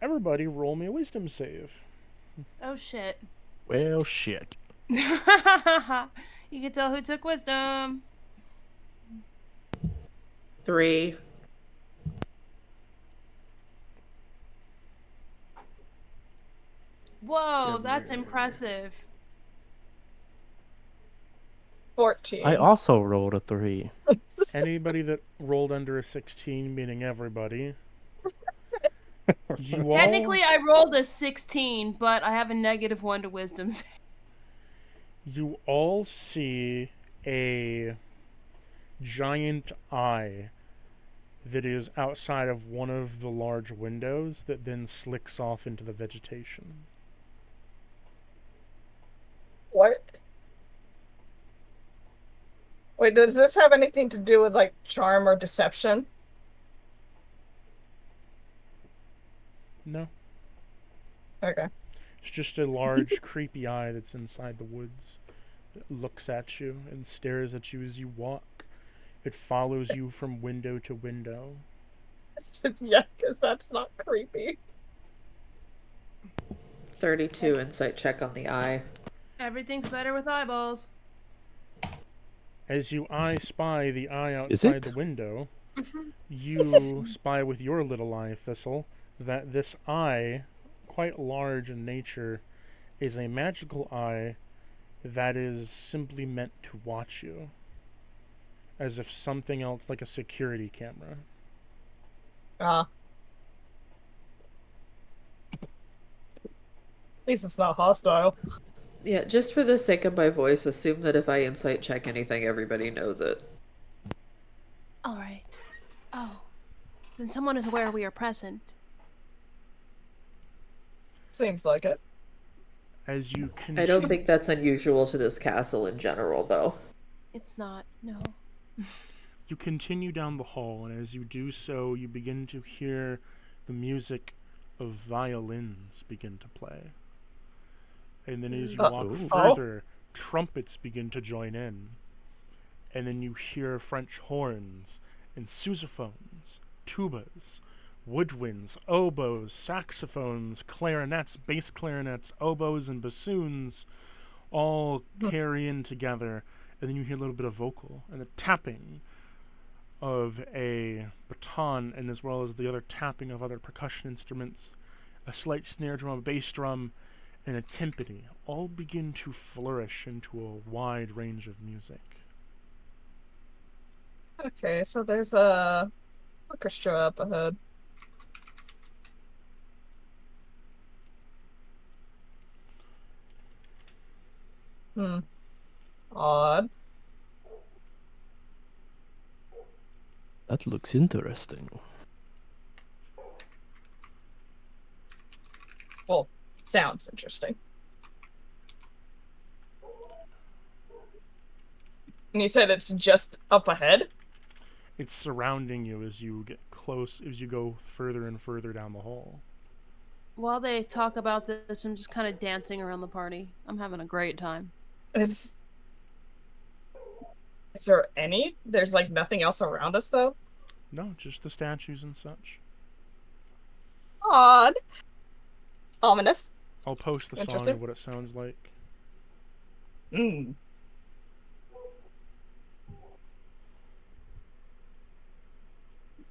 Everybody roll me a wisdom save. Oh shit. Well, shit. You can tell who took wisdom. 3. Whoa, that's impressive. 14. I also rolled a 3. Anybody that rolled under a 16, meaning everybody, you Technically, I rolled a 16, but I have a -1 to wisdom. you all see a giant eye that is outside of one of the large windows that then slicks off into the vegetation. What? Wait, does this have anything to do with like charm or deception? No. Okay. It's just a large, creepy eye that's inside the woods that looks at you and stares at you as you walk. It follows you from window to window. Yeah, because that's not creepy. 32 insight check on the eye. Everything's better with eyeballs. As you spy the eye Is outside it? the window, you spy with your little eye, Thistle, that this eye, quite large in nature, is a magical eye that is simply meant to watch you. As if something else, like a security camera. At least it's not hostile. Yeah, just for the sake of my voice, assume that if I insight check anything, everybody knows it. All right. Oh, then someone is aware we are present. Seems like it. As you I don't continue, think that's unusual to this castle in general, though. It's not. No. you continue down the hall, and as you do so, you begin to hear the music of violins begin to play. And then as you walk Ooh. further, trumpets begin to join in. And then you hear French horns and sousaphones, tubas, woodwinds, oboes, saxophones, clarinets, bass clarinets, oboes, and bassoons all carry in together. And then you hear a little bit of vocal and the tapping of a baton, and as well as the other tapping of other percussion instruments, a slight snare drum, a bass drum, and a timpani all begin to flourish into a wide range of music. Okay, so there's a orchestra up ahead. Hmm. Odd. That looks interesting. Well, sounds interesting. And you said it's just up ahead? It's surrounding you as you get close, as you go further and further down the hall. While they talk about this, I'm just kind of dancing around the party. I'm having a great time. Is there any? There's like nothing else around us though? No, just the statues and such. Odd. Ominous. I'll post the song Interesting. of what it sounds like. Hmm.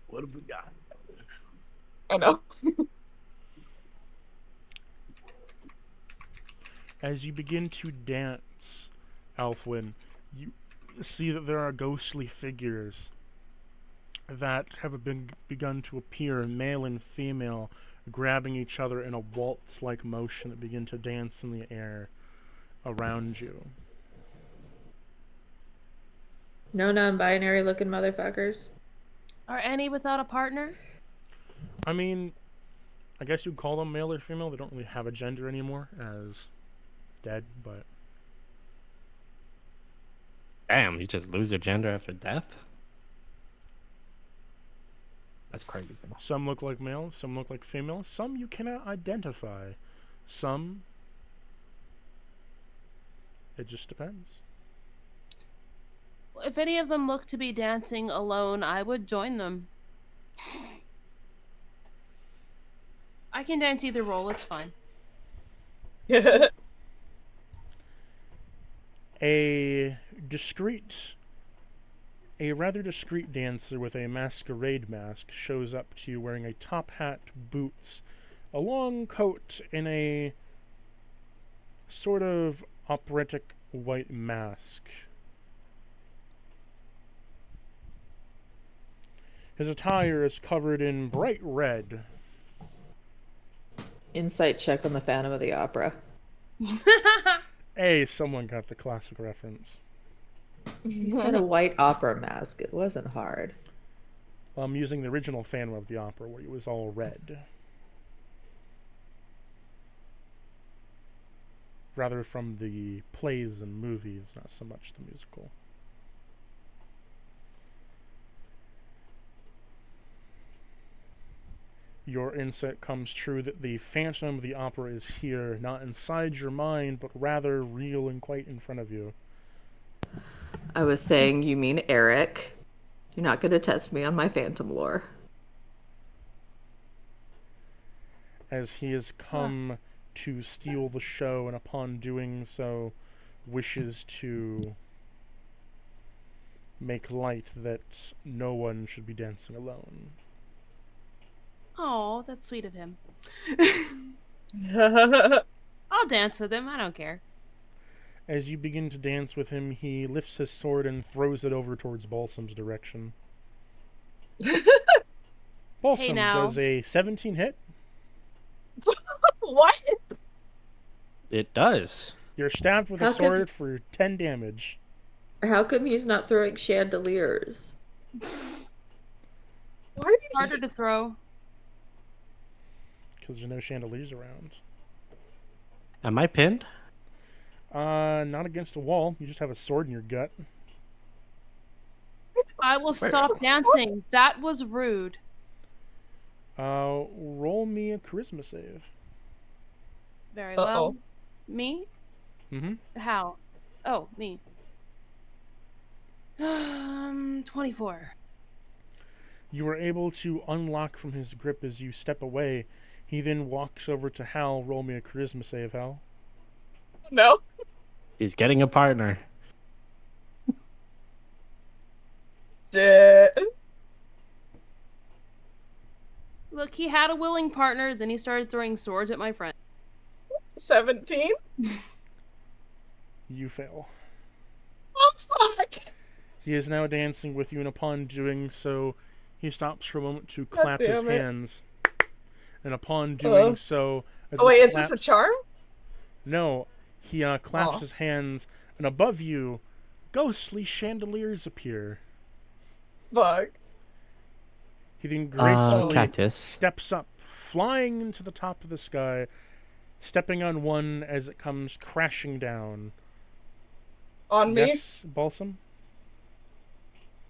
What have we got? I know. As you begin to dance, Alfwin, you see that there are ghostly figures that have begun to appear, male and female, grabbing each other in a waltz-like motion that begin to dance in the air around you. No non-binary looking motherfuckers. Are any without a partner? I mean, I guess you'd call them male or female. They don't really have a gender anymore, as dead, but Damn, you just lose your gender after death? That's crazy. some look like male, some look like female, some you cannot identify. Some, it just depends. If any of them look to be dancing alone, I would join them. I can dance either role, it's fine. A rather discreet dancer with a masquerade mask shows up to you wearing a top hat, boots, a long coat, and a sort of operatic white mask. His attire is covered in bright red. Insight check on the Phantom of the Opera. Hey, someone got the classic reference. You said a white opera mask. It wasn't hard. I'm using the original Phantom of the Opera where it was all red. Rather from the plays and movies, not so much the musical. Your insight comes true that the Phantom of the Opera is here, not inside your mind, but rather real and quite in front of you. I was saying, you mean Eric. You're not going to test me on my Phantom lore. As he has come to steal the show, and upon doing so, wishes to make light that no one should be dancing alone. Oh, that's sweet of him. I'll dance with him, I don't care. As you begin to dance with him, he lifts his sword and throws it over towards Balsam's direction. Balsam now. does a 17 hit. What? It does. You're stabbed with How a come- sword for 10 damage. How come he's not throwing chandeliers? Why did Harder to throw. Because there's no chandeliers around. Am I pinned? Not against a wall. You just have a sword in your gut. I will stop dancing. That was rude. Roll me a charisma save. Very Uh-oh. well. Me? Mm-hmm. How? Oh, me. 24. You are able to unlock from his grip as you step away. He then walks over to Hal. Roll me a charisma save, Hal. No. He's getting a partner. Shit. Look, he had a willing partner, then he started throwing swords at my friend. 17. You fail. Oh, fuck. He is now dancing with you, and upon doing so, he stops for a moment to clap his damn it. hands. And upon doing so, as Oh, he wait, is this a claps- charm? No, he claps Aw. his hands, and above you, ghostly chandeliers appear. Fuck. He then gracefully Cactus. steps up, flying into the top of the sky, stepping on one as it comes crashing down. On me? Yes, Balsam?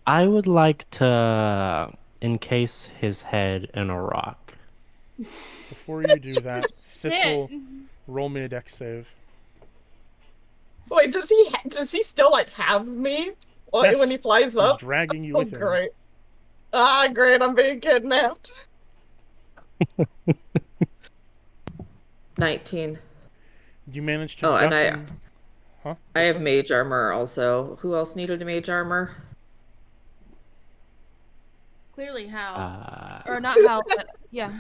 I would like to encase his head in a rock. Before you do that, Thistle, Shit. roll me a dex save. Wait, does he still, like, have me? Yes, When he flies He's up? dragging you Oh, with him. great. Ah, great, I'm being kidnapped. 19. You manage to Oh, and duck I him. Huh? I have mage armor also. Who else needed a mage armor? Clearly Hal. Uh, Or not Hal, but yeah.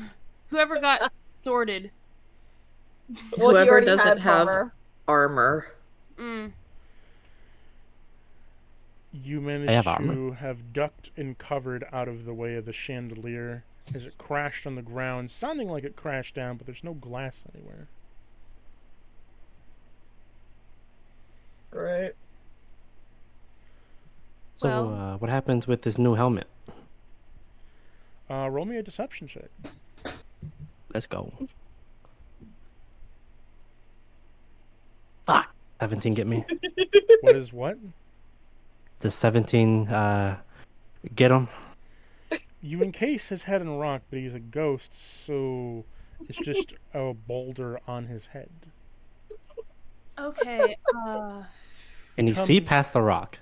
Whoever got sorted. Well, he Whoever already doesn't has have armor. armor. Mm. You manage I have to armor. have ducked and covered out of the way of the chandelier as it crashed on the ground, sounding like it crashed down, but there's no glass anywhere. Great. so, Well- what happens with this new helmet? Roll me a deception check. Let's go. Fuck. 17 get me. What is what? Does 17 get him? You encase his head in rock, but he's a ghost, so it's just a boulder on his head. Okay, And you see Come- past the rock.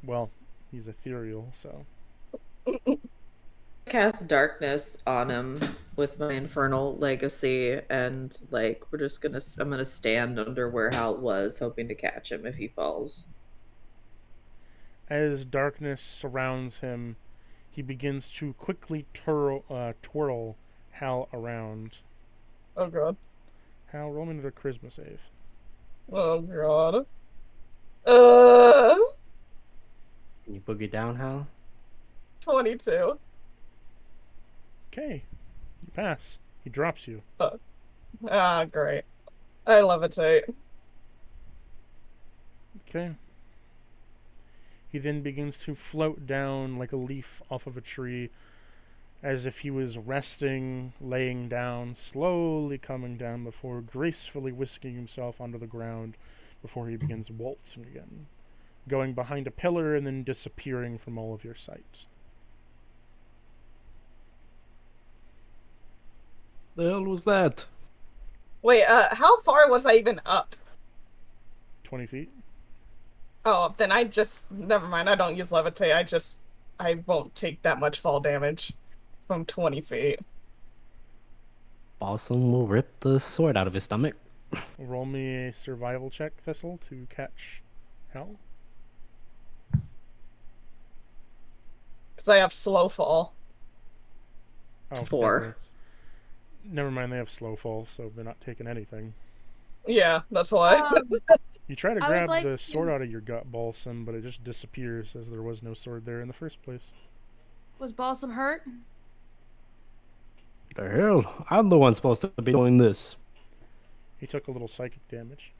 Well, he's ethereal, so. Cast darkness on him with my infernal legacy, and like I'm gonna stand under where Hal was, hoping to catch him if he falls. As darkness surrounds him, he begins to quickly twirl Hal around. Oh, God. Hal, roll me another charisma save. Oh, God. Can you boogie down, Hal? 22. Okay, you pass. He drops you. Ah, great. I levitate. Okay. He then begins to float down like a leaf off of a tree, as if he was resting, laying down, slowly coming down before gracefully whisking himself onto the ground before he begins waltzing again, going behind a pillar and then disappearing from all of your sight. The hell was that? Wait, how far was I even up? 20 feet? Oh, then never mind, I don't use levitate, I won't take that much fall damage from 20 feet. Balsam will rip the sword out of his stomach. Roll me a survival check, Thistle, to catch Hal. Because I have slow fall. Oh, 4. Never mind, they have slow fall, so they're not taking anything. Yeah, that's why. You try to I would grab like the to- sword out of your gut, Balsam, but it just disappears as there was no sword there in the first place. was Balsam hurt? The hell? I'm the one supposed to be doing this. He took a little psychic damage.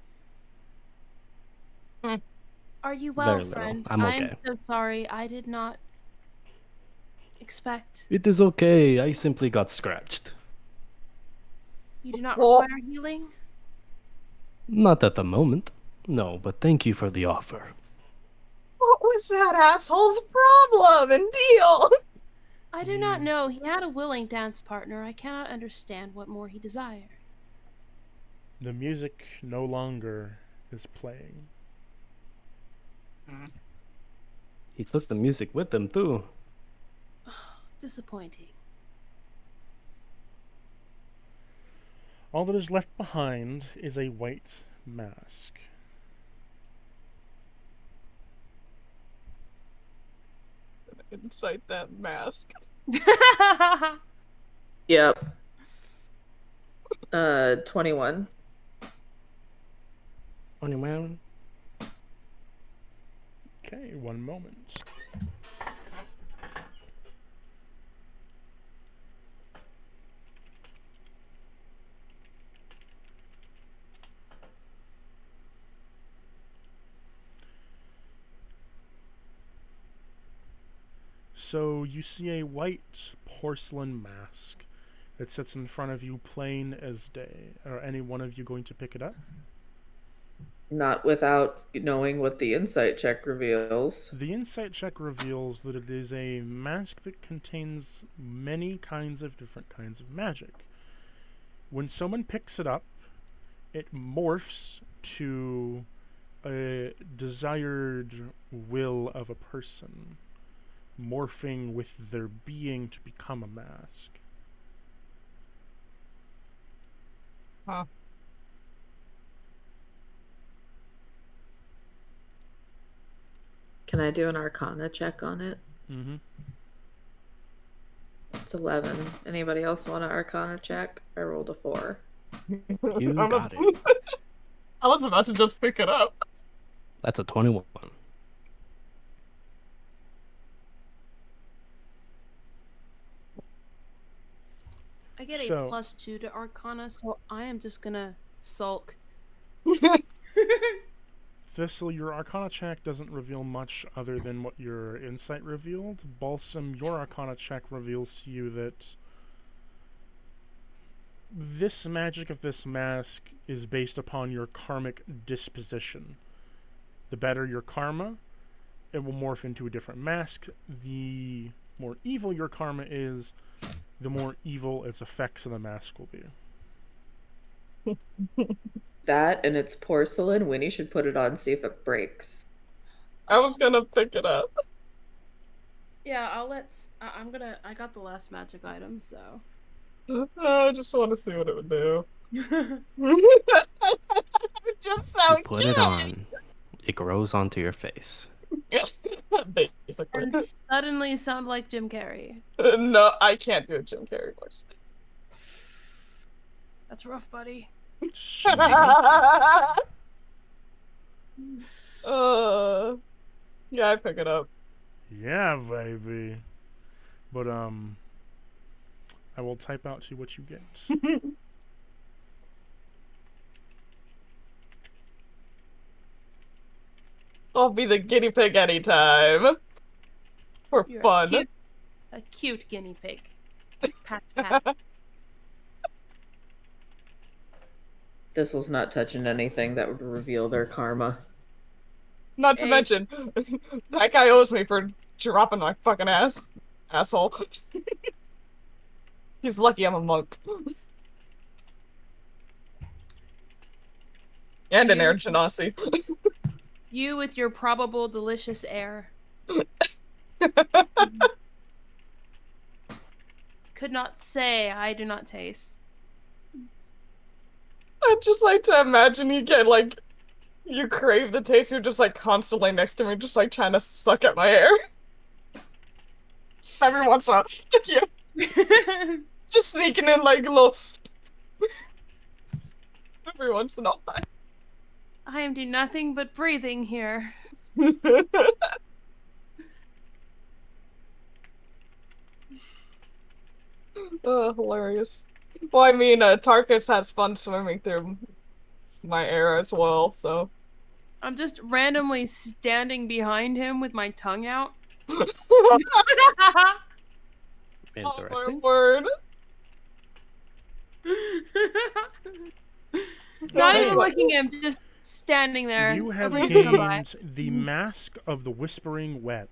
Are you well, Very little. friend? I'm okay. I'm so sorry. I did not expect. It is okay. I simply got scratched. You do not Well- require healing? Not at the moment. No, but thank you for the offer. What was that asshole's problem and deal? I do not know. He had a willing dance partner. I cannot understand what more he desired. The music no longer is playing. He took the music with him, too. Disappointing. All that is left behind is a white mask. Inside that mask. Yep. 21. 21. Okay, one moment. So you see a white porcelain mask that sits in front of you plain as day. Are any one of you going to pick it up? Not without knowing what the insight check reveals. The insight check reveals that it is a mask that contains many kinds of different kinds of magic. When someone picks it up, it morphs to a desired will of a person, morphing with their being to become a mask. Huh. Can I do an Arcana check on it? Mm-hmm. It's 11. Anybody else want an Arcana check? I rolled a 4. You I'm got it. I was about to just pick it up. That's a 21. I get a So- +2 to Arcana, so I am just gonna sulk. Thistle, your Arcana check doesn't reveal much other than what your insight revealed. Balsam, your Arcana check reveals to you that this magic of this mask is based upon your karmic disposition. The better your karma, it will morph into a different mask. The more evil your karma is, the more evil its effects of the mask will be. That and it's porcelain. Winnie should put it on, see if it breaks. I was gonna pick it up. Yeah, I got the last magic item, so. I just want to see what it would do. Just so You put it on. It grows onto your face. Yes, basically. And suddenly sound like Jim Carrey. No, I can't do a Jim Carrey voice. That's rough, buddy. Yeah, I pick it up. Yeah, baby. But, I will type out to you what you get. I'll be the guinea pig anytime. For You're fun. a cute guinea pig. Pat, pat. Thistle's not touching anything that would reveal their karma. Not to Hey. mention, that guy owes me for dropping my fucking ass. Asshole. He's lucky I'm a monk. And an You- air genasi. You with your probable delicious air. Could not say I do not taste. I'd just like to imagine you get, like, you crave the taste, you're just, like, constantly next to me, just, like, trying to suck at my hair. Just every once in a while. Yeah, just sneaking in, like, a little... Every once in a while. I am doing nothing but breathing here. Oh, hilarious. Well, I mean, Tarkus has fun swimming through my air as well, so... I'm just randomly standing behind him with my tongue out. Oh my Interesting. word. Not Okay. even looking at him, just standing there. You A have breeze will come by. gained the Mask of the Whispering Web.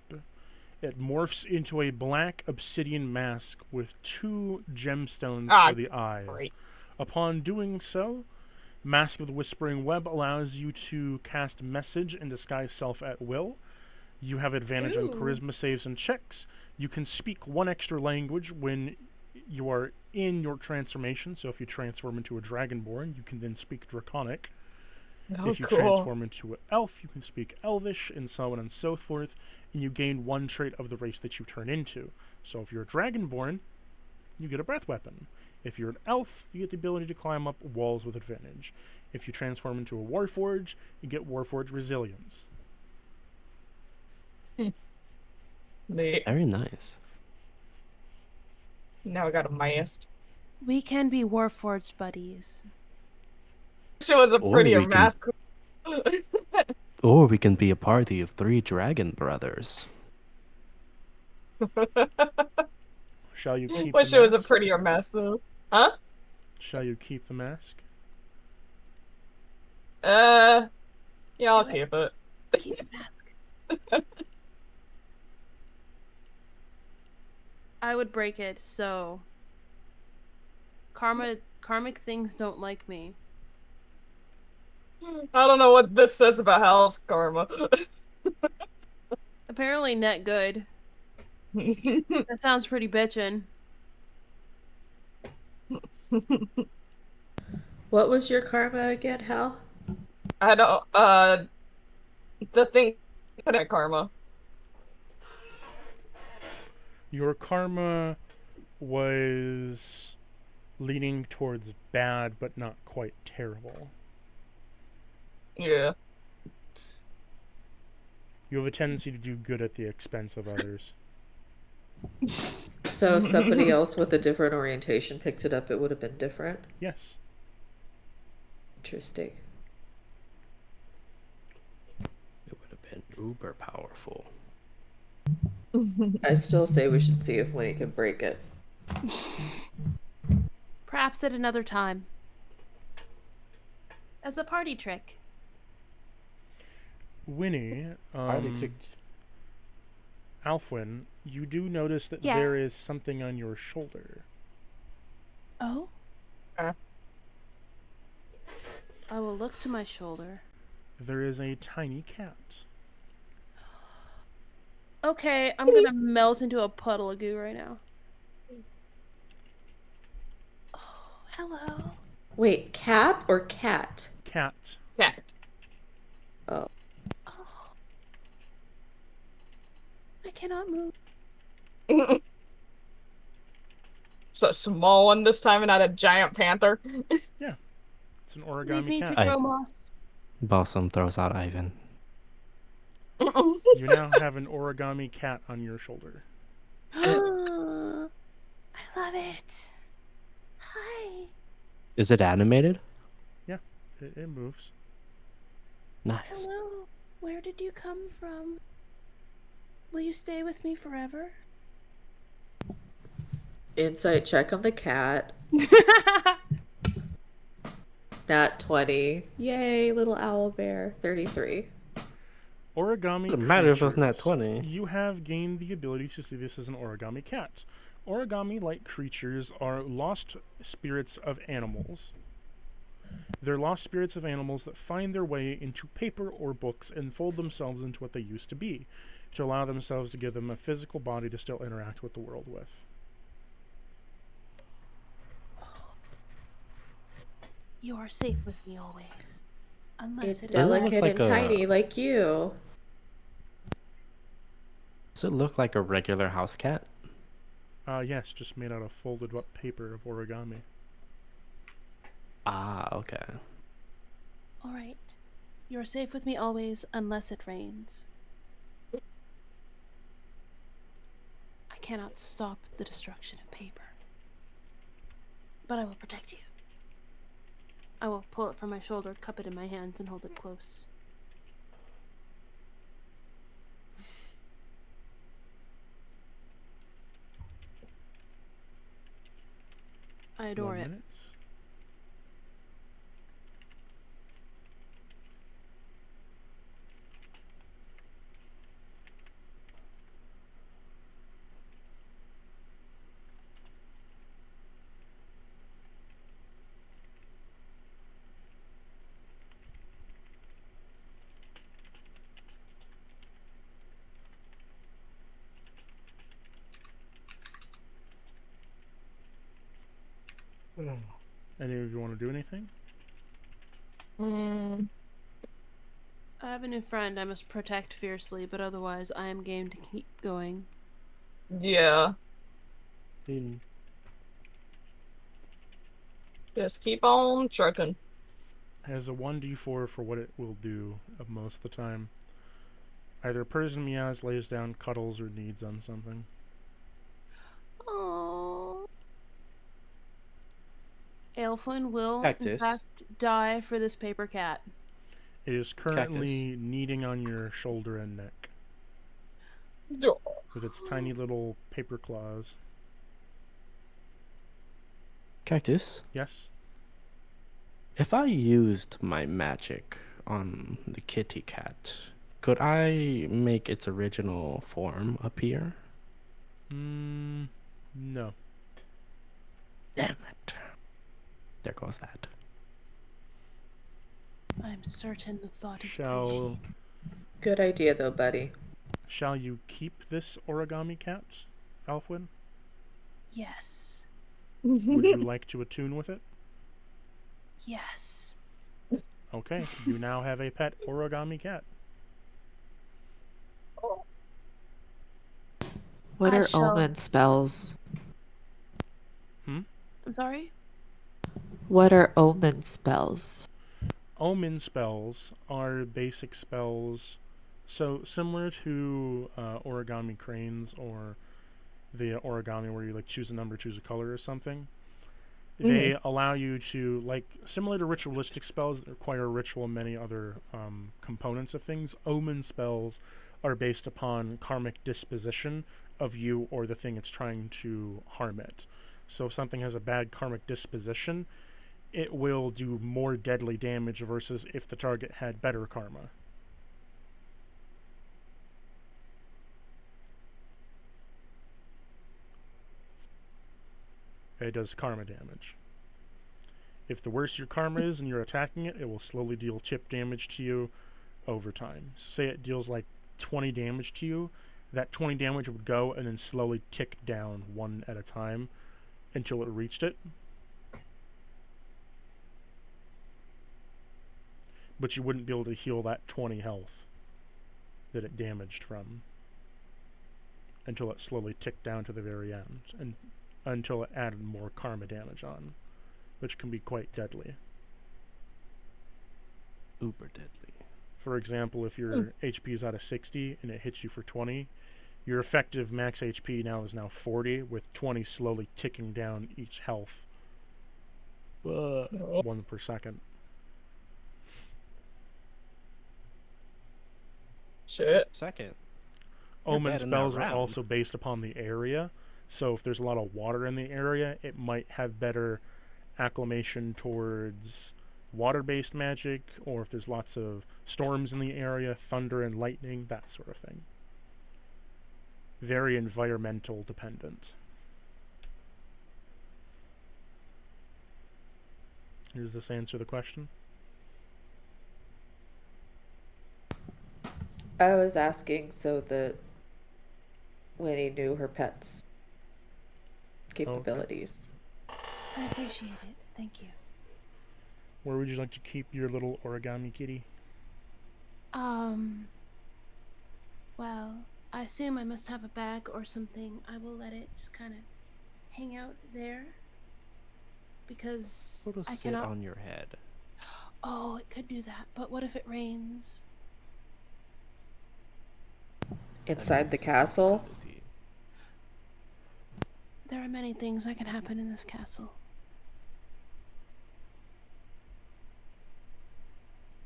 It morphs into a black obsidian mask with 2 gemstones Ah, for the eyes. great. Upon doing so, Mask of the Whispering Web allows you to cast Message and disguise self at will. You have advantage on Ooh. charisma saves and checks. You can speak 1 extra language when you are in your transformation. So if you transform into a Dragonborn, you can then speak Draconic. Oh, If you cool. transform into an elf, you can speak Elvish, and so on and so forth. And you gain 1 trait of the race that you turn into. So if you're a Dragonborn, you get a breath weapon. If you're an elf, you get the ability to climb up walls with advantage. If you transform into a Warforged, you get Warforged Resilience. Neat. Very nice. Now I got a mask. We can be Warforged buddies. She was a Or prettier we can- mask. Or we can be a party of 3 dragon brothers. Shall you keep Wish the it was a mask? prettier mask though. Huh? Shall you keep the mask? Yeah, I'll Do it. keep it. Keep the mask. I would break it, so karmic things don't like me. I don't know what this says about Hell's karma. Apparently net good. That sounds pretty bitchin'. What was your karma again, Hal? I don't. The thing, karma. Your karma was leaning towards bad, but not quite terrible. Yeah. You have a tendency to do good at the expense of others. So if somebody else with a different orientation picked it up, it would have been different. Yes. Interesting. It would have been uber powerful. I still say we should see if Winnie can break it. Perhaps at another time. As a party trick. Winnie, Party trick. Alfwin, you do notice that Yeah. there is something on your shoulder. Oh? Uh. I will look to my shoulder. There is a tiny cat. Okay, I'm gonna melt into a puddle of goo right now. Oh, hello. Wait, cap or cat? Cat. Cat. Oh. Oh. I cannot move. It's a small one this time and not a giant panther. It's an Leave origami me cat. to grow moss. Balsam throws out Ivan. You now have an origami cat on your shoulder. I love it. Hi. Is it animated? It moves. Nice. Hello. Where did you come from? Will you stay with me forever? Insight check on the cat. Nat 20. Yay, little owl bear. 33. Origami Doesn't matter if it's not creatures. 20. You have gained the ability to see this as an origami cat. Origami-like creatures are lost spirits of animals. They're lost spirits of animals that find their way into paper or books and fold themselves into what they used to be, to allow themselves to give them a physical body to still interact with the world with. You are safe with me always. Unless It's it delicate like and a- tiny like you. Does it look like a regular house cat? Yes, just made out of folded up paper of origami. Ah, okay. All right. You are safe with me always, unless it rains. I cannot stop the destruction of paper. But I will protect you. I will pull it from my shoulder, cup it in my hands, and hold it close. I adore 1 it. minute. Any of you want to do anything? Mm, I have a new friend I must protect fiercely, but otherwise I am game to keep going. yeah. In Just keep on trucking. Has a 1d4 for what it will do most of the time. Either person meows, lays down, cuddles, or needs on something. Oh. Aelfwin will, in Cactus. fact, die for this paper cat. It is currently kneading on your shoulder and neck with its tiny little paper claws. Cactus. Yes? If I used my magic on the kitty cat, could I make its original form appear? No. Damn it. There goes that. I'm certain the thought is Shall appreciated. Good idea, though, buddy. shall you keep this origami cat, Alfwin? Yes. Would you like to attune with it? Yes. Okay, you now have a pet origami cat. What I are shall- omen spells? I'm sorry? What are omen spells? Omen spells are basic spells, so similar to origami cranes or the origami where you like choose a number, choose a color or something. They allow you to, like, similar to ritualistic spells that require ritual and many other components of things. Omen spells are based upon karmic disposition of you or the thing it's trying to harm it. So if something has a bad karmic disposition, it will do more deadly damage versus if the target had better karma. It does karma damage. If the worse your karma is and you're attacking it, it will slowly deal chip damage to you over time. Say it deals like 20 damage to you, that 20 damage would go and then slowly tick down one at a time until it reached it. But you wouldn't be able to heal that 20 health that it damaged from until it slowly ticked down to the very end, and until it added more karma damage on, which can be quite deadly. Uber deadly. For example, if your HP is out of 60 and it hits you for 20, your effective max HP is now 40, with 20 slowly ticking down each health. 1 per second. Shit. Second. Omen bad in that spells are round. also based upon the area, so if there's a lot of water in the area, it might have better acclimation towards water-based magic, or if there's lots of storms in the area, thunder and lightning, that sort of thing. Very environmental dependent. Does this answer the question? I was asking so that Winnie knew her pet's capabilities. I appreciate it. Thank you. Where would you like to keep your little origami kitty? Well, I assume I must have a bag or something. I will let it just kind of hang out there. Because It'll I sit cannot. on your head. Oh, it could do that. But what if it rains? Inside the castle? There are many things that can happen in this castle.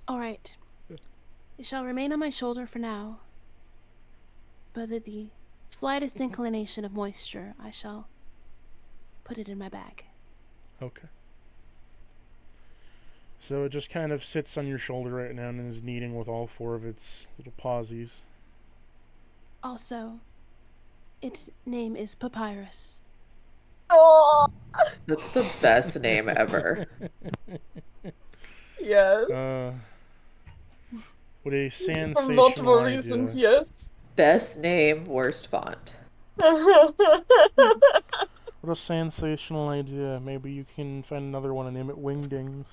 Alright. It shall remain on my shoulder for now. But at the slightest inclination of moisture, I shall put it in my bag. Okay. So it just kind of sits on your shoulder right now and is kneading with all 4 of its little pawsies. Also, its name is Papyrus. Oh, That's the best name ever. yes. What a For sensational multiple idea. reasons, yes. Best name, worst font. What a sensational idea. Maybe you can find another one and name it Wingdings.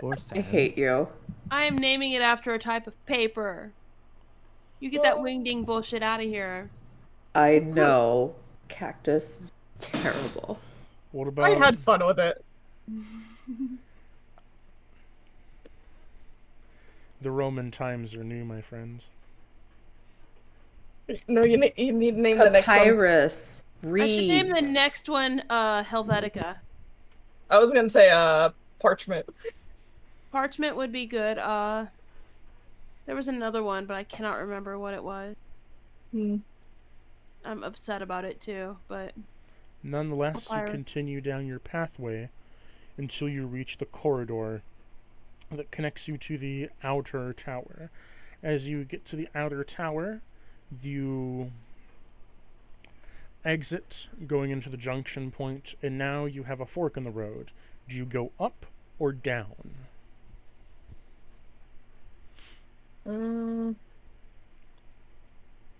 Or I hate sans. you. I am naming it after a type of paper. You get that wingding bullshit out of here. I know. Cactus is terrible. What I about had fun with it. the Roman times are new, my friends? No, you need to name the next one. Papyrus. I should name the Reeds. next one Helvetica. I was gonna say parchment. Parchment would be good. There was another one, but I cannot remember what it was. Hmm. I'm upset about it too, but Nonetheless, you Papyrus. continue down your pathway until you reach the corridor that connects you to the outer tower. As you get to the outer tower, you exit going into the junction point, and now you have a fork in the road. Do you go up or down? Mm,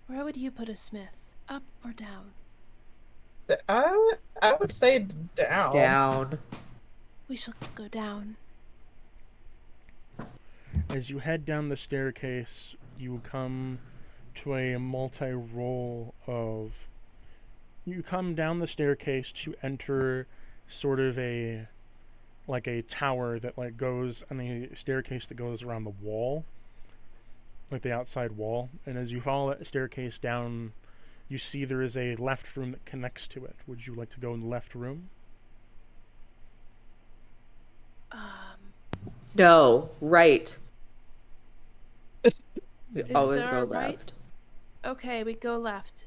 where would you put a smith? Up or down? I would say down. Down. We shall go down. As you head down the staircase, you come to a multi-roll of... You come down the staircase to enter sort of a tower that goes on a staircase that goes around the wall, like the outside wall. And as you follow that staircase down, you see there is a left room that connects to it. Would you like to go in the left room? No. Right. We Is always there go a right? left. Okay, we go left.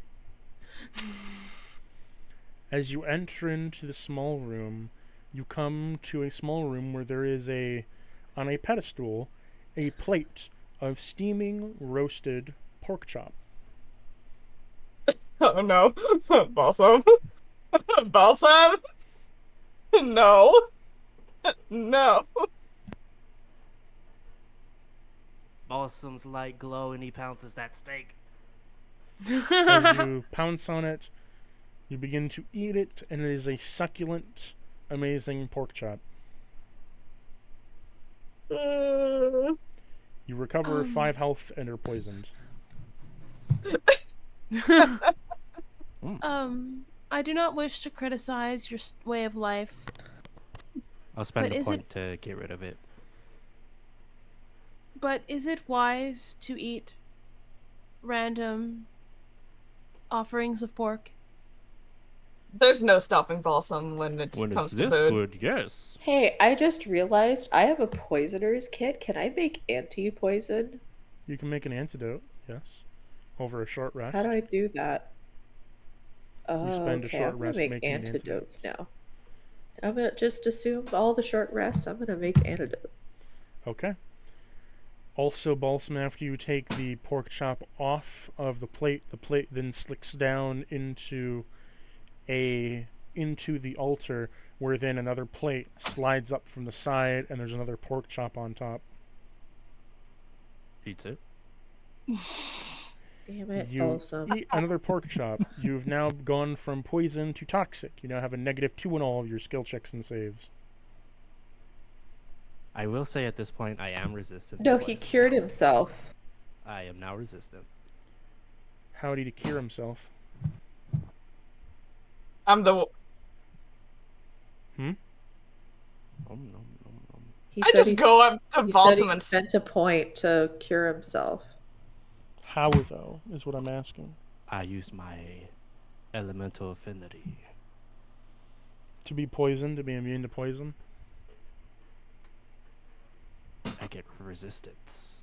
As you enter into the small room, you come to a small room where there is on a pedestal, a plate of steaming roasted pork chop. Oh no. Balsam. Balsam? No. No. Balsam's light glow and he pounces that steak. As you pounce on it, you begin to eat it, and it is a succulent, amazing pork chop. You recover 5 health and are poisoned. I do not wish to criticize your way of life. I'll spend But a is point to get rid of it. But is it wise to eat random offerings of pork? There's no stopping Balsam when it When comes it's to this food. good, yes. Hey, I just realized I have a poisoner's kit. Can I make anti-poison? You can make an antidote, yes, over a short rest. How do I do that? Oh, spend a okay. short I'm gonna rest make making antidotes now. I'm gonna just assume all the short rests. I'm gonna make antidote. Okay. Also, Balsam, after you take the pork chop off of the plate then slicks down into the altar, where then another plate slides up from the side, and there's another pork chop on top. Eats it. Damn it, You Balsam. eat another pork chop. You've now gone from poison to toxic. You now have a -2 in all of your skill checks and saves. I will say at this point I am resistant. No, to he poison cured now. himself. I am now resistant. How did he cure himself? I'm the. He I said just he, go up to he said Balsam he and spent a point to cure himself. How, though, is what I'm asking. I used my elemental affinity. To be poisoned, to be immune to poison? I get resistance.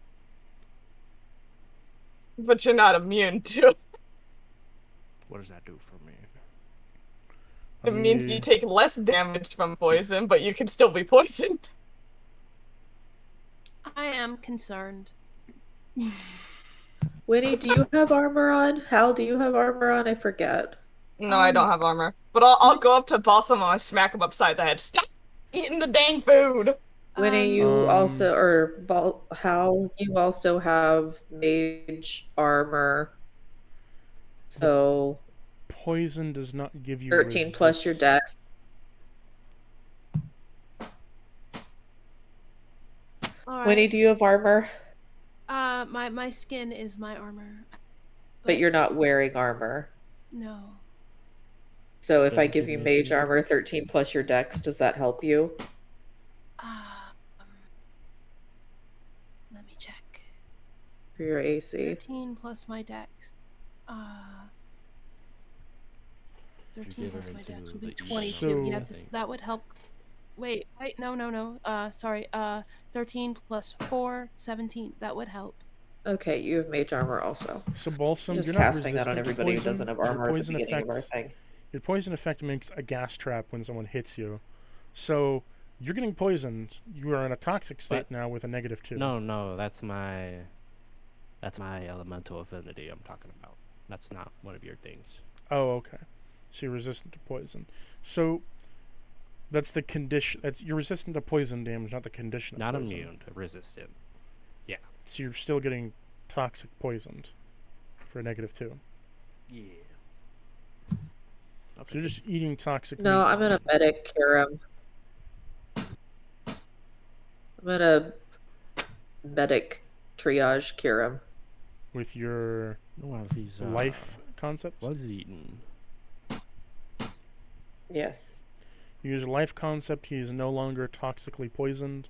but you're not immune to. What does that do for me? It means you take less damage from poison, but you can still be poisoned. I am concerned. Winnie, do you have armor on? Hal, do you have armor on? I forget. No, I don't have armor. But I'll go up to Balsam and I'll smack him upside the head. Stop eating the dang food! Winnie, you also, or Hal, you also have mage armor. So Poison does not give you 13 plus your dex. All right. Winnie, do you have armor? My skin is my armor. But you're not wearing armor. No. So if I Doesn't give give you me mage anything. armor 13 plus your dex, does that help you? Let me check. For your AC? 13 plus my dex. 13 get plus her my dex into would be the easy 22. numbers, Yeah, I think. that would help. Wait, no. Sorry. 13 plus 4, 17. That would help. Okay, you have mage armor also. So Balsam, Just you're not casting that on resistant to everybody who poison. doesn't have Your armor at the poison beginning of our effects- thing. Your poison effect makes a gas trap when someone hits you. So you're getting poisoned. You are in a toxic state But- now with a -2. No, that's my elemental affinity I'm talking about. That's not one of your things. Oh, okay. So you're resistant to poison. So that's the condition. You're resistant to poison damage, not the condition. Of Not poison. immune, resistant. So you're still getting toxic poisoned for a -2. Yeah. So you're just eating toxic. No, meat. I'm gonna medic cure him. I'm gonna medic triage cure him. with your No, if he's life concept. was eaten. Yes. You use a life concept. He is no longer toxically poisoned.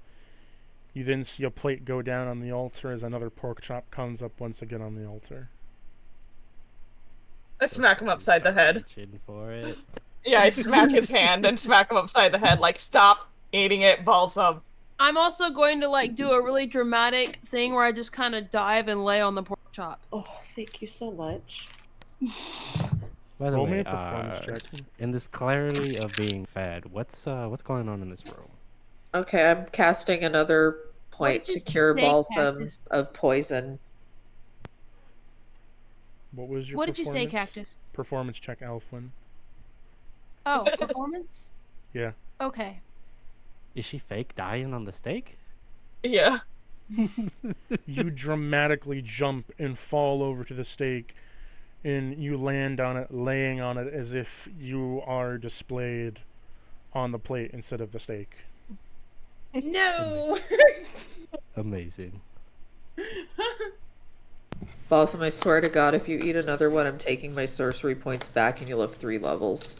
You then see a plate go down on the altar as another pork chop comes up once again on the altar. I smack him upside the head. Reaching for it. Yeah, I smack his hand and smack him upside the head, like, stop eating it, Balsam. I'm also going to like do a really dramatic thing where I just kind of dive and lay on the pork chop. Oh, thank you so much. By the Roll me way, a performance check. in this clarity of being fed, what's going on in this room? Okay, I'm casting another point did to you cure say, Balsam Cactus? of poison. What was your What did you say, performance? Cactus? Performance check, Alfwin. Oh, performance? Yeah. Okay. Is she fake dying on the stake? Yeah. You dramatically jump and fall over to the stake, and you land on it, laying on it as if you are displayed on the plate instead of the stake. No! Amazing. Balsam, I swear to God, if you eat another one, I'm taking my sorcery points back and you'll have 3 levels.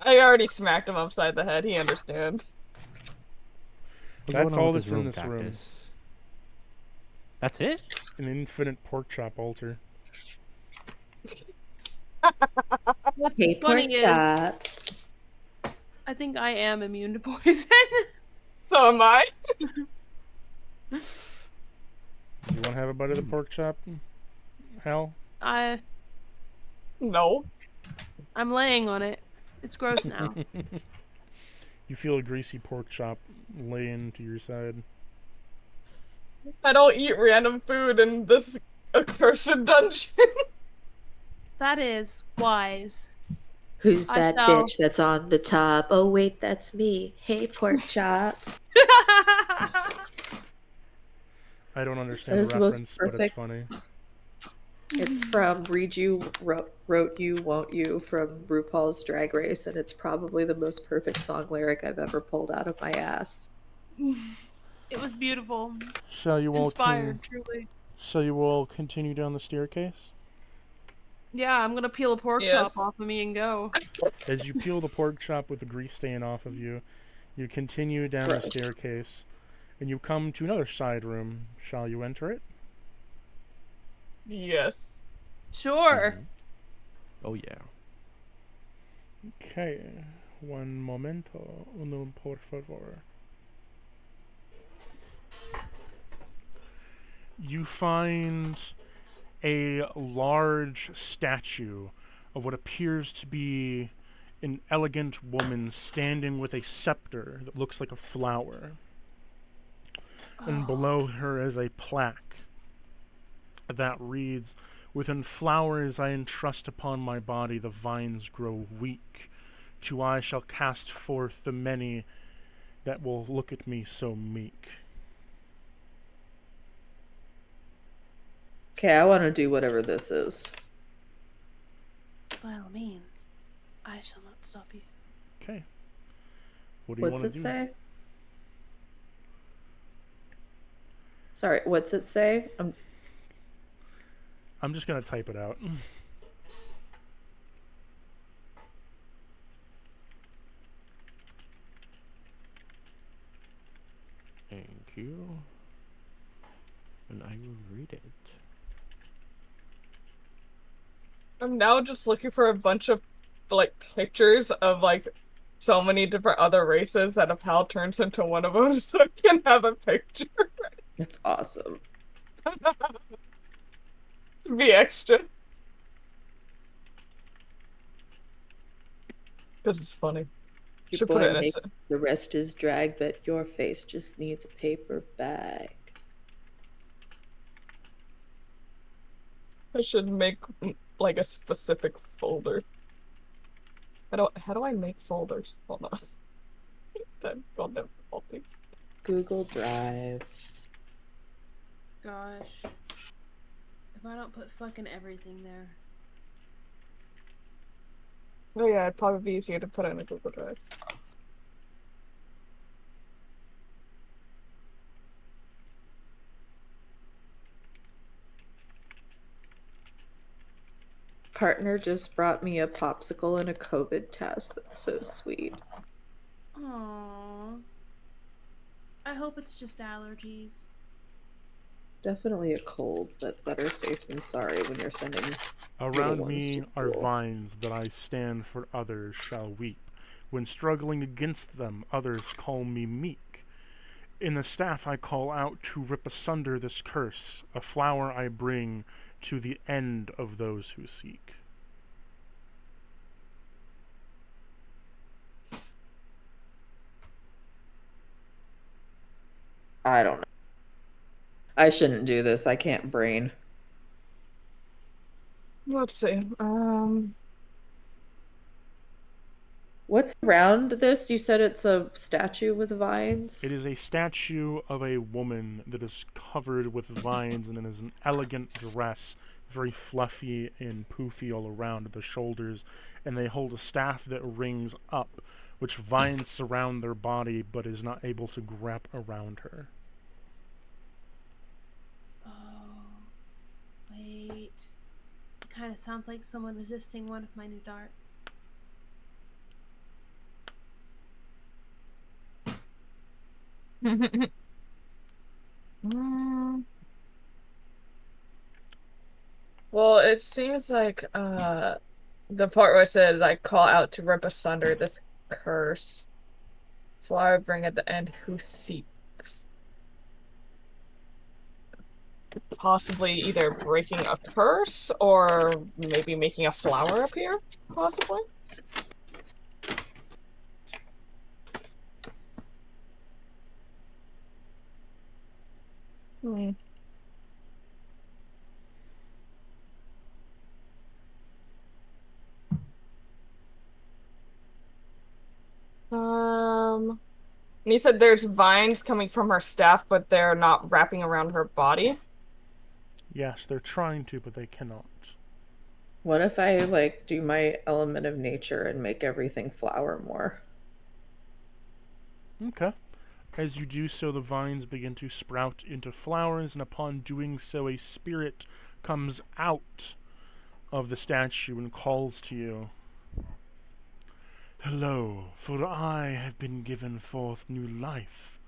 I already smacked him upside the head. He understands. What's That's going on all with that's in this Cactus? room. That's it? An infinite pork chop altar. What's Hey, funny pork is chop. I think I am immune to poison. So am I. You want to have a bite of the pork chop, Hal? No. I'm laying on it. It's gross now. You feel a greasy pork chop lay into your side. I don't eat random food in this accursed dungeon. That is wise. Who's I that shall- bitch that's on the top? Oh, wait, that's me. Hey, pork chop. I don't understand That the is the most reference, but it's perfect- funny. It's from Read You, Wrote You, Won't You from RuPaul's Drag Race, and it's probably the most perfect song lyric I've ever pulled out of my ass. It was beautiful. So you will Inspired, truly. So you will continue down the staircase. Yeah, I'm gonna peel a pork Yes. chop off of me and go. As you peel the pork chop with the grease stain off of you, you continue down the Gross. staircase, and you come to another side room. Shall you enter it? Yes. Sure. Oh yeah. Okay. Un momento. Uno por favor. You find a large statue of what appears to be an elegant woman standing with a scepter that looks like a flower. And below her is a plaque that reads, "Within flowers I entrust upon my body, the vines grow weak. To I shall cast forth the many that will look at me so meek." Okay, I want to do whatever this is. By all means, I shall not stop you. Okay. What do you What's want it to do? say? Sorry, what's it say? I'm just gonna type it out. Thank you. And I will read it. I'm now just looking for a bunch of like pictures of like so many different other races that if Hal turns into one of them, so I can have a picture It's awesome. to be extra. This is funny. Your Should put it boy in a. make the rest is drag, but your face just needs a paper bag. I should make like a specific folder. How do I make folders? Hold on. Got them all things. Google Drives. Gosh. If I don't put fucking everything there. Oh yeah, it'd probably be easier to put it in a Google Drive. Partner just brought me a popsicle and a COVID test. That's so sweet. Aww. I hope it's just allergies. Definitely a cold, but better safe than sorry when you're sending little Around ones me to are school. vines that I stand for others shall weep. When struggling against them, others call me meek. In the staff I call out to rip asunder this curse, a flower I bring to the end of those who seek. I don't know. I shouldn't do this. I can't brain. Let's see. What's around this? You said it's a statue with vines? It is a statue of a woman that is covered with vines and it is an elegant dress, very fluffy and poofy all around the shoulders, and they hold a staff that rings up, which vines surround their body but is not able to wrap around her. Oh. Wait. It kind of sounds like someone resisting one of my new darts. Well, it seems like the part where it says I call out to rip asunder this curse. Flower bring at the end who seeks. Possibly either breaking a curse or maybe making a flower appear, possibly. Hmm. And you said there's vines coming from her staff, but they're not wrapping around her body. Yes, they're trying to, but they cannot. What if I like do my element of nature and make everything flower more? Okay. As you do so, the vines begin to sprout into flowers, and upon doing so, a spirit comes out of the statue and calls to you. Hello, for I have been given forth new life.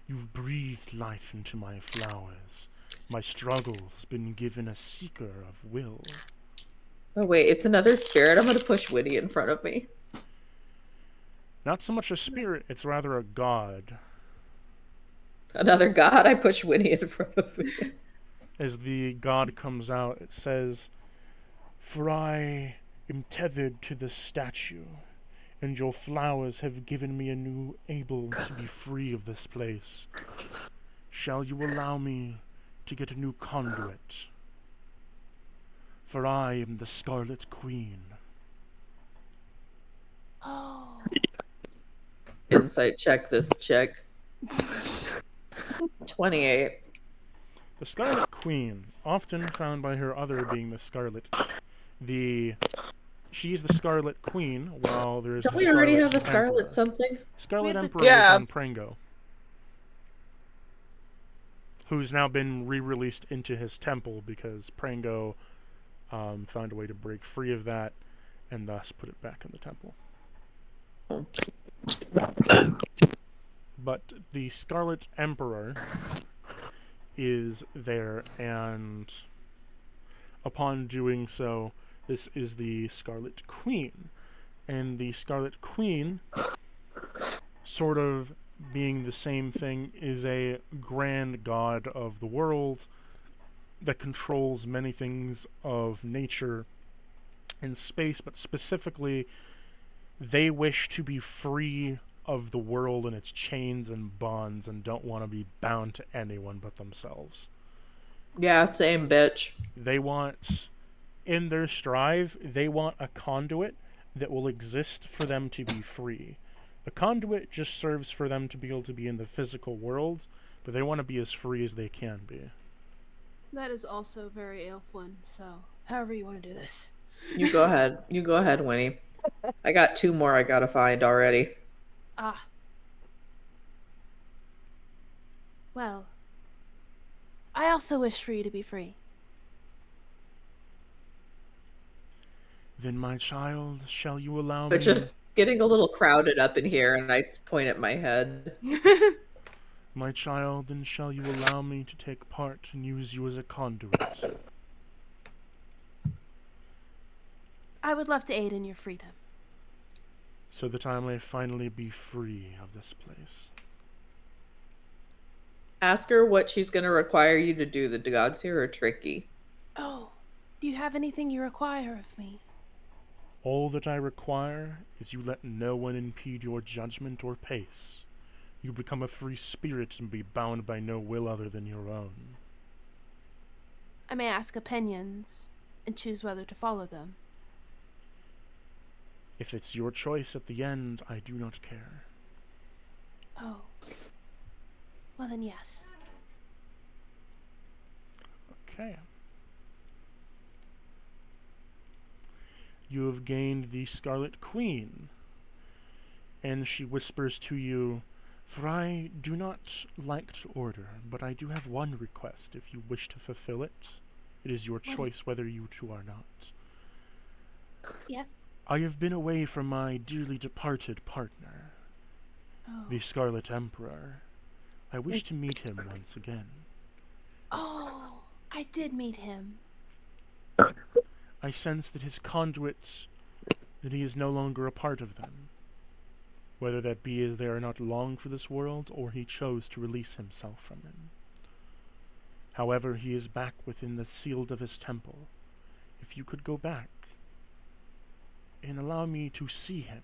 You've breathed life into my flowers. My struggle's been given a seeker of will. Oh wait, it's another spirit. I'm gonna push Winnie in front of me. Not so much a spirit, it's rather a god. Another god. I push Winnie in front of me. As the god comes out, it says, For I am tethered to this statue, and your flowers have given me a new able to be free of this place. Shall you allow me to get a new conduit? For I am the Scarlet Queen. Oh. Insight check this chick. 28. The Scarlet Queen, often found by her other being the Scarlet, the She's the Scarlet Queen, while there's Don't the we already have a Scarlet Scarlet Emperor. something? Scarlet had the- Emperor Yeah. was on Prango, who's now been re-released into his temple because Prango found a way to break free of that and thus put it back in the temple. Oh. But the Scarlet Emperor is there, and upon doing so, this is the Scarlet Queen. And the Scarlet Queen, sort of being the same thing, is a grand god of the world that controls many things of nature and space, but specifically, they wish to be free of the world and its chains and bonds and don't want to be bound to anyone but themselves. Yeah, same bitch. They want, in their strive, they want a conduit that will exist for them to be free. The conduit just serves for them to be able to be in the physical world, but they want to be as free as they can be. That is also very Aelflin, so however you want to do this. You go ahead. You go ahead, Winnie. I got 2 more I gotta find already. Ah. Well, I also wish for you to be free. Then, my child, shall you allow But me? just getting a little crowded up in here, and I point at my head. My child, then shall you allow me to take part and use you as a conduit? I would love to aid in your freedom. So that I may finally be free of this place. Ask her what she's gonna require you to do. The gods here are tricky. Oh, do you have anything you require of me? All that I require is you let no one impede your judgment or pace. You become a free spirit and be bound by no will other than your own. I may ask opinions and choose whether to follow them. If it's your choice at the end, I do not care. Oh. Well then, yes. Okay. You have gained the Scarlet Queen, and she whispers to you, "For I do not like to order, but I do have one request if you wish to fulfill it. It is your What is- choice whether you two are not. Yes? I have been away from my dearly departed partner, Oh. the Scarlet Emperor. I wish to meet him once again. Oh, I did meet him. I sense that his conduits, that he is no longer a part of them. Whether that be as they are not long for this world, or he chose to release himself from them. However, he is back within the shield of his temple. If you could go back and allow me to see him,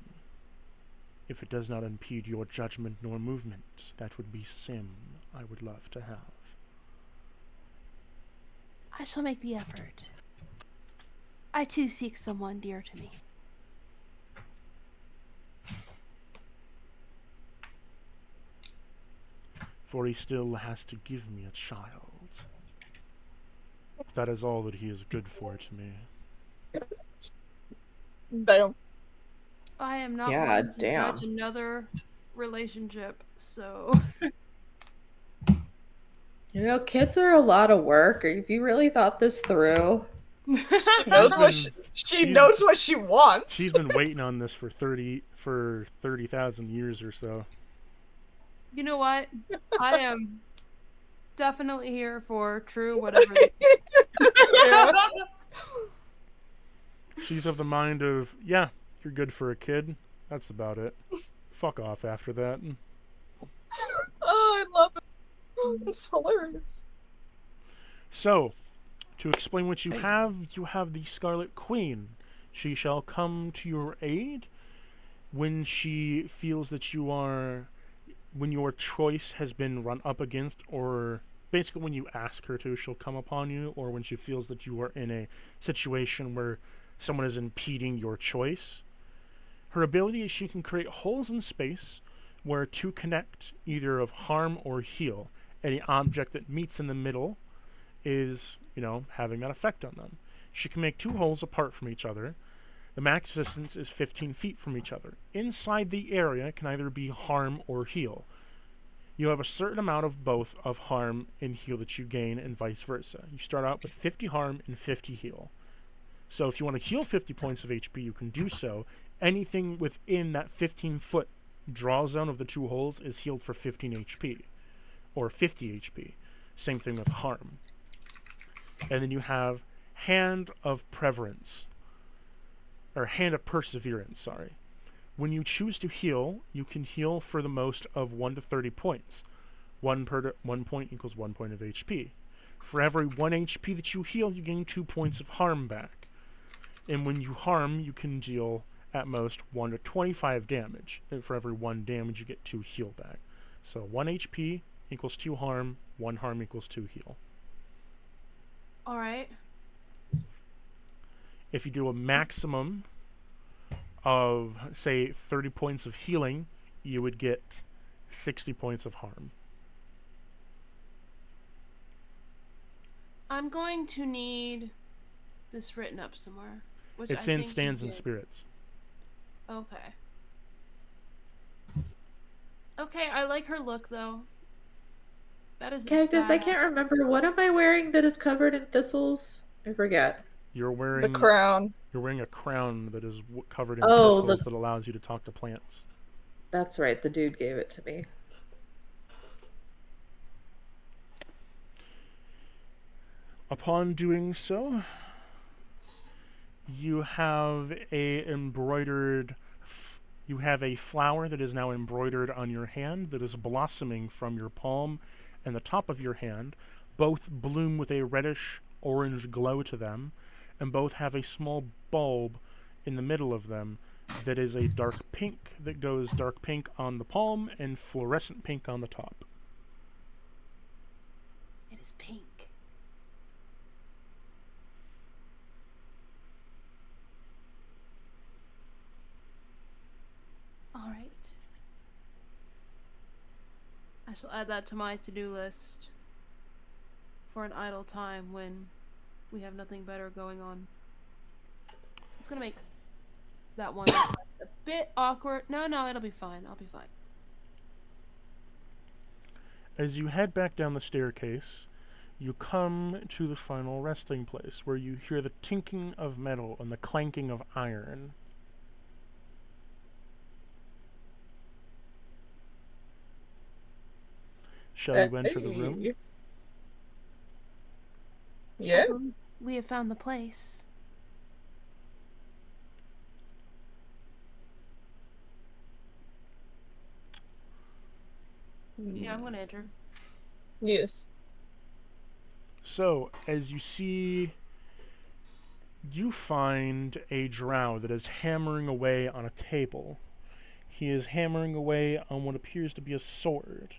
if it does not impede your judgment nor movement, that would be sim I would love to have." I shall make the effort. I too seek someone dear to me. For he still has to give me a child. That is all that he is good for to me. Damn. I am not Yeah, one to damn. judge another relationship, so You know, kids are a lot of work. If you really thought this through, She knows what She's she been- knows what she wants. She's been waiting on this for 30,000 years or so. you know what? I am definitely here for true whatever. Yeah. She's of the mind of, yeah, you're good for a kid. That's about it. Fuck off after that. Oh, I love it. It's hilarious. So, to explain what you have the Scarlet Queen. She shall come to your aid when she feels that when your choice has been run up against, or basically when you ask her to, she'll come upon you, or when she feels that you are in a situation where someone is impeding your choice. Her ability is she can create holes in space where to connect either of harm or heal. Any object that meets in the middle is, having that effect on them. She can make 2 holes apart from each other The max distance is 15 feet from each other. Inside the area can either be harm or heal. You have a certain amount of both of harm and heal that you gain, and vice versa. You start out with 50 harm and 50 heal. So if you want to heal 50 points of HP, you can do so. Anything within that 15-foot draw zone of the two holes is healed for 15 HP, or 50 HP. Same thing with harm. And then you have Hand of Preference, or Hand of Perseverance, sorry. When you choose to heal, you can heal for the most of 1 to 30 points. 1 point equals 1 point of HP. For every 1 HP that you heal, you gain 2 points of harm back. And when you harm, you can deal at most 1 to 25 damage. And for every 1 damage, you get 2 heal back. So 1 HP equals 2 harm, 1 harm equals 2 heal. Alright. If you do a maximum of, say, 30 points of healing, you would get 60 points of harm. I'm going to need this written up somewhere. Which It's I in think you Stands and did. Spirits. Okay. Okay, I like her look though. That is Cactus, I badass. can't remember. What am I wearing that is covered in thistles? I forget. You're The wearing crown. You're wearing a crown that is covered in Oh, thistles the- that allows you to talk to plants. That's right. The dude gave it to me. Upon doing so, you have you have a flower that is now embroidered on your hand that is blossoming from your palm and the top of your hand. Both bloom with a reddish orange glow to them, and both have a small bulb in the middle of them that is a dark pink that goes dark pink on the palm and fluorescent pink on the top. It is pink. Alright. I shall add that to my to-do list for an idle time when we have nothing better going on. It's gonna make that one a bit awkward. No, it'll be fine. I'll be fine. As you head back down the staircase, you come to the final resting place, where you hear the tinking of metal and the clanking of iron. Shall you enter the room? Hey. Yeah. We have found the place. Yeah, I'm gonna enter. Yes. So, as you see, you find a drow that is hammering away on a table. He is hammering away on what appears to be a sword.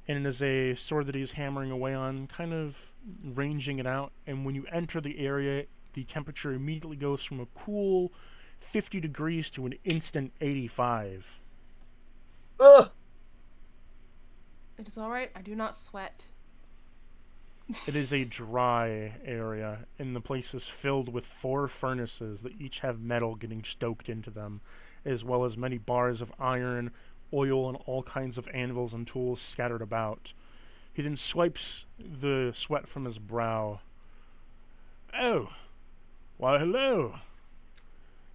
And it is a sword that he's hammering away on, kind of ranging it out. And when you enter the area, the temperature immediately goes from a cool 50 degrees to an instant 85. Ugh. It is alright, I do not sweat. It is a dry area, and the place is filled with 4 furnaces that each have metal getting stoked into them, as well as many bars of iron, oil, and all kinds of anvils and tools scattered about. He then swipes the sweat from his brow. Oh, why hello.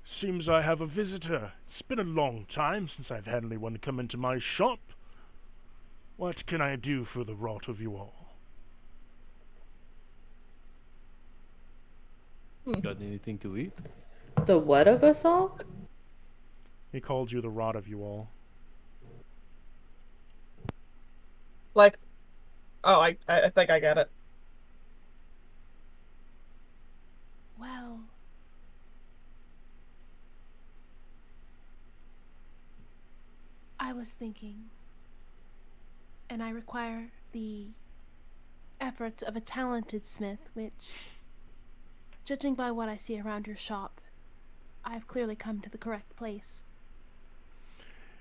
Seems I have a visitor. It's been a long time since I've had anyone come into my shop. What can I do for the rot of you all? Got anything to eat? The what of us all? He called you the rot of you all. Like, oh, I think I get it. Well, I was thinking, and I require the efforts of a talented smith, which, judging by what I see around your shop, I've clearly come to the correct place.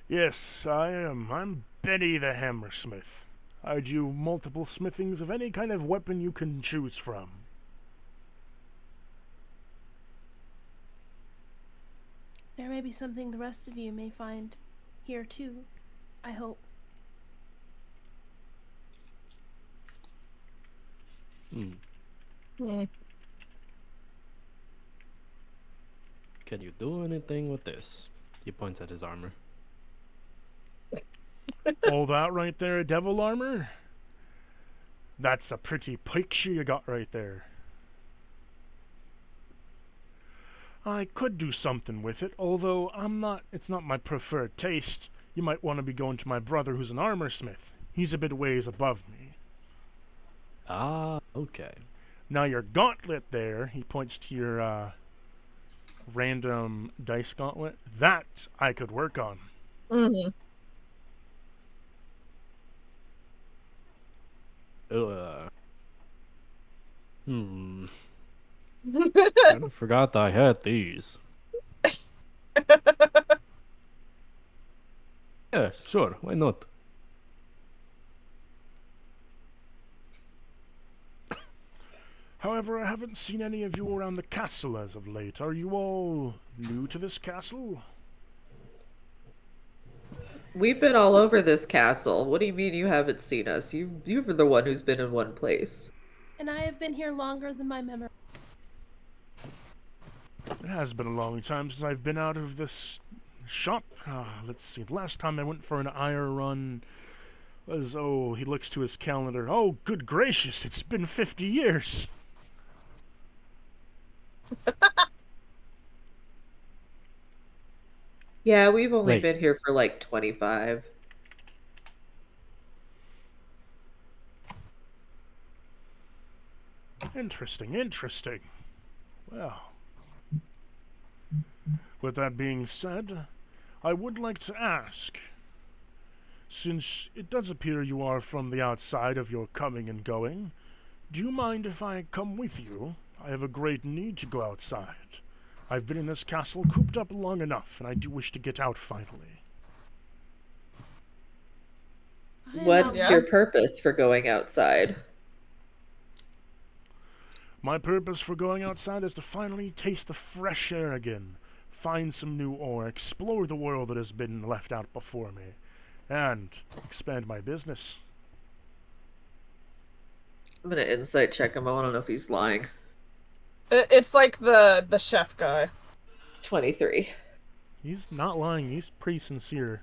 Yes, I am. I'm Benny the Hammersmith. I do multiple smithings of any kind of weapon you can choose from. There may be something the rest of you may find here too, I hope. Hmm. Hmm. Can you do anything with this? He points at his armor. All that right there, devil armor? That's a pretty picture you got right there. I could do something with it, although it's not my preferred taste. You might want to be going to my brother who's an armor smith. He's a bit ways above me. Ah, okay. Now your gauntlet there, he points to your random dice gauntlet, that I could work on. Mm-hmm. Hmm. Kind of forgot that I had these. Yeah, sure. Why not? However, I haven't seen any of you around the castle as of late. Are you all new to this castle? We've been all over this castle. What do you mean you haven't seen us? You're the one who's been in one place. And I have been here longer than my memory. It has been a long time since I've been out of this shop. Let's see. The last time I went for an ire run was, he looks to his calendar. Oh, good gracious, it's been 50 years. Yeah, we've only Wait. been here for like 25. Interesting. Well, with that being said, I would like to ask, since it does appear you are from the outside of your coming and going, do you mind if I come with you? I have a great need to go outside. I've been in this castle cooped up long enough, and I do wish to get out finally. I am What's Yeah. your purpose for going outside? My purpose for going outside is to finally taste the fresh air again, find some new ore, explore the world that has been left out before me, and expand my business. I'm gonna insight check him. I want to know if he's lying. It's like the chef guy. 23. He's not lying, he's pretty sincere.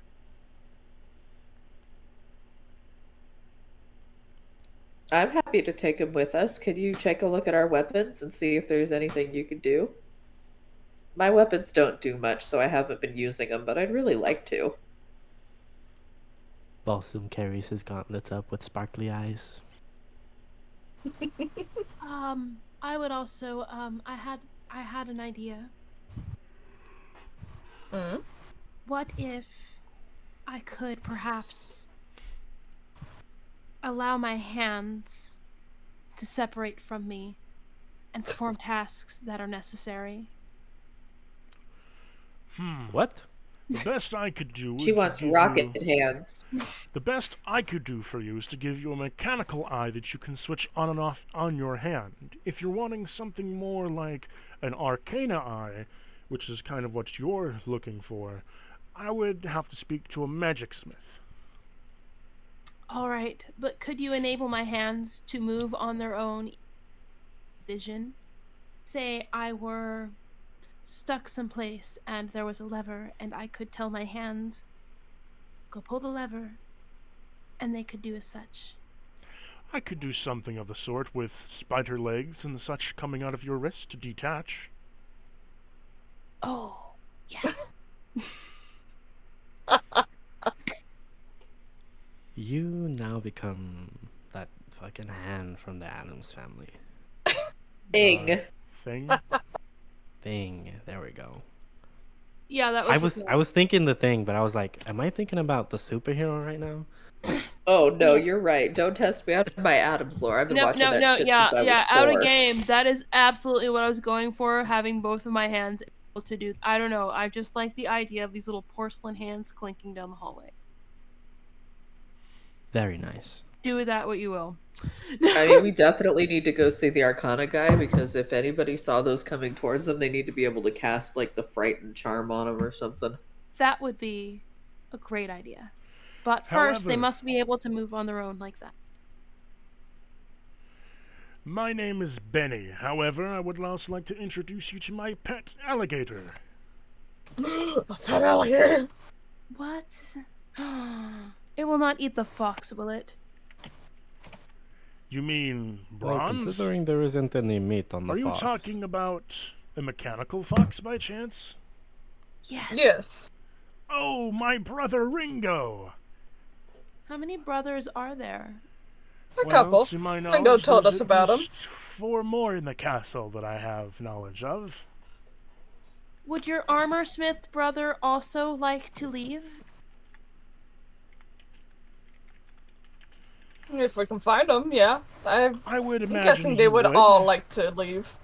I'm happy to take him with us. Could you take a look at our weapons and see if there's anything you could do? My weapons don't do much, so I haven't been using them, but I'd really like to. Balsam carries his gauntlets up with sparkly eyes. I would also, I had an idea. Mm. What if I could perhaps allow my hands to separate from me and perform tasks that are necessary? What? The best I could do She is to wants give rocket you... hands. The best I could do for you is to give you a mechanical eye that you can switch on and off on your hand. If you're wanting something more like an arcana eye, which is kind of what you're looking for, I would have to speak to a magic smith. All right, but could you enable my hands to move on their own vision? Say I were stuck someplace and there was a lever and I could tell my hands, go pull the lever, and they could do as such. I could do something of the sort with spider legs and such coming out of your wrist to detach. Oh, yes. You now become that fucking hand from the Addams family. Ing. Thing. Thing. There we go. Yeah, that was I was thinking the thing, but I was like, am I thinking about the superhero right now? Oh no, you're right. Don't test me out of my Adams lore. I've been watching that shit yeah, since I was yeah, out of 4. game. That is absolutely what I was going for, having both of my hands able to do. I don't know, I just like the idea of these little porcelain hands clinking down the hallway. Very nice. Do with that what you will. I mean, we definitely need to go see the Arcana guy because if anybody saw those coming towards them, they need to be able to cast like the Frightened Charm on them or something. That would be a great idea. But first, they However- must be able to move on their own like that. My name is Benny. However, I would also like to introduce you to my pet alligator. A pet alligator. What? It will not eat the fox, will it? You mean Well, bronze? considering there isn't any meat on the Are you fox. talking about a mechanical fox by chance? Yes. Yes. Oh, my brother Ringo! How many brothers are there? A couple. To my Ringo knowledge, told there's us at about 'em. least 4 more in the castle that I have knowledge of. Would your armor smith brother also like to leave? If we can find them, yeah. I would I'm imagine guessing they he would all like to leave.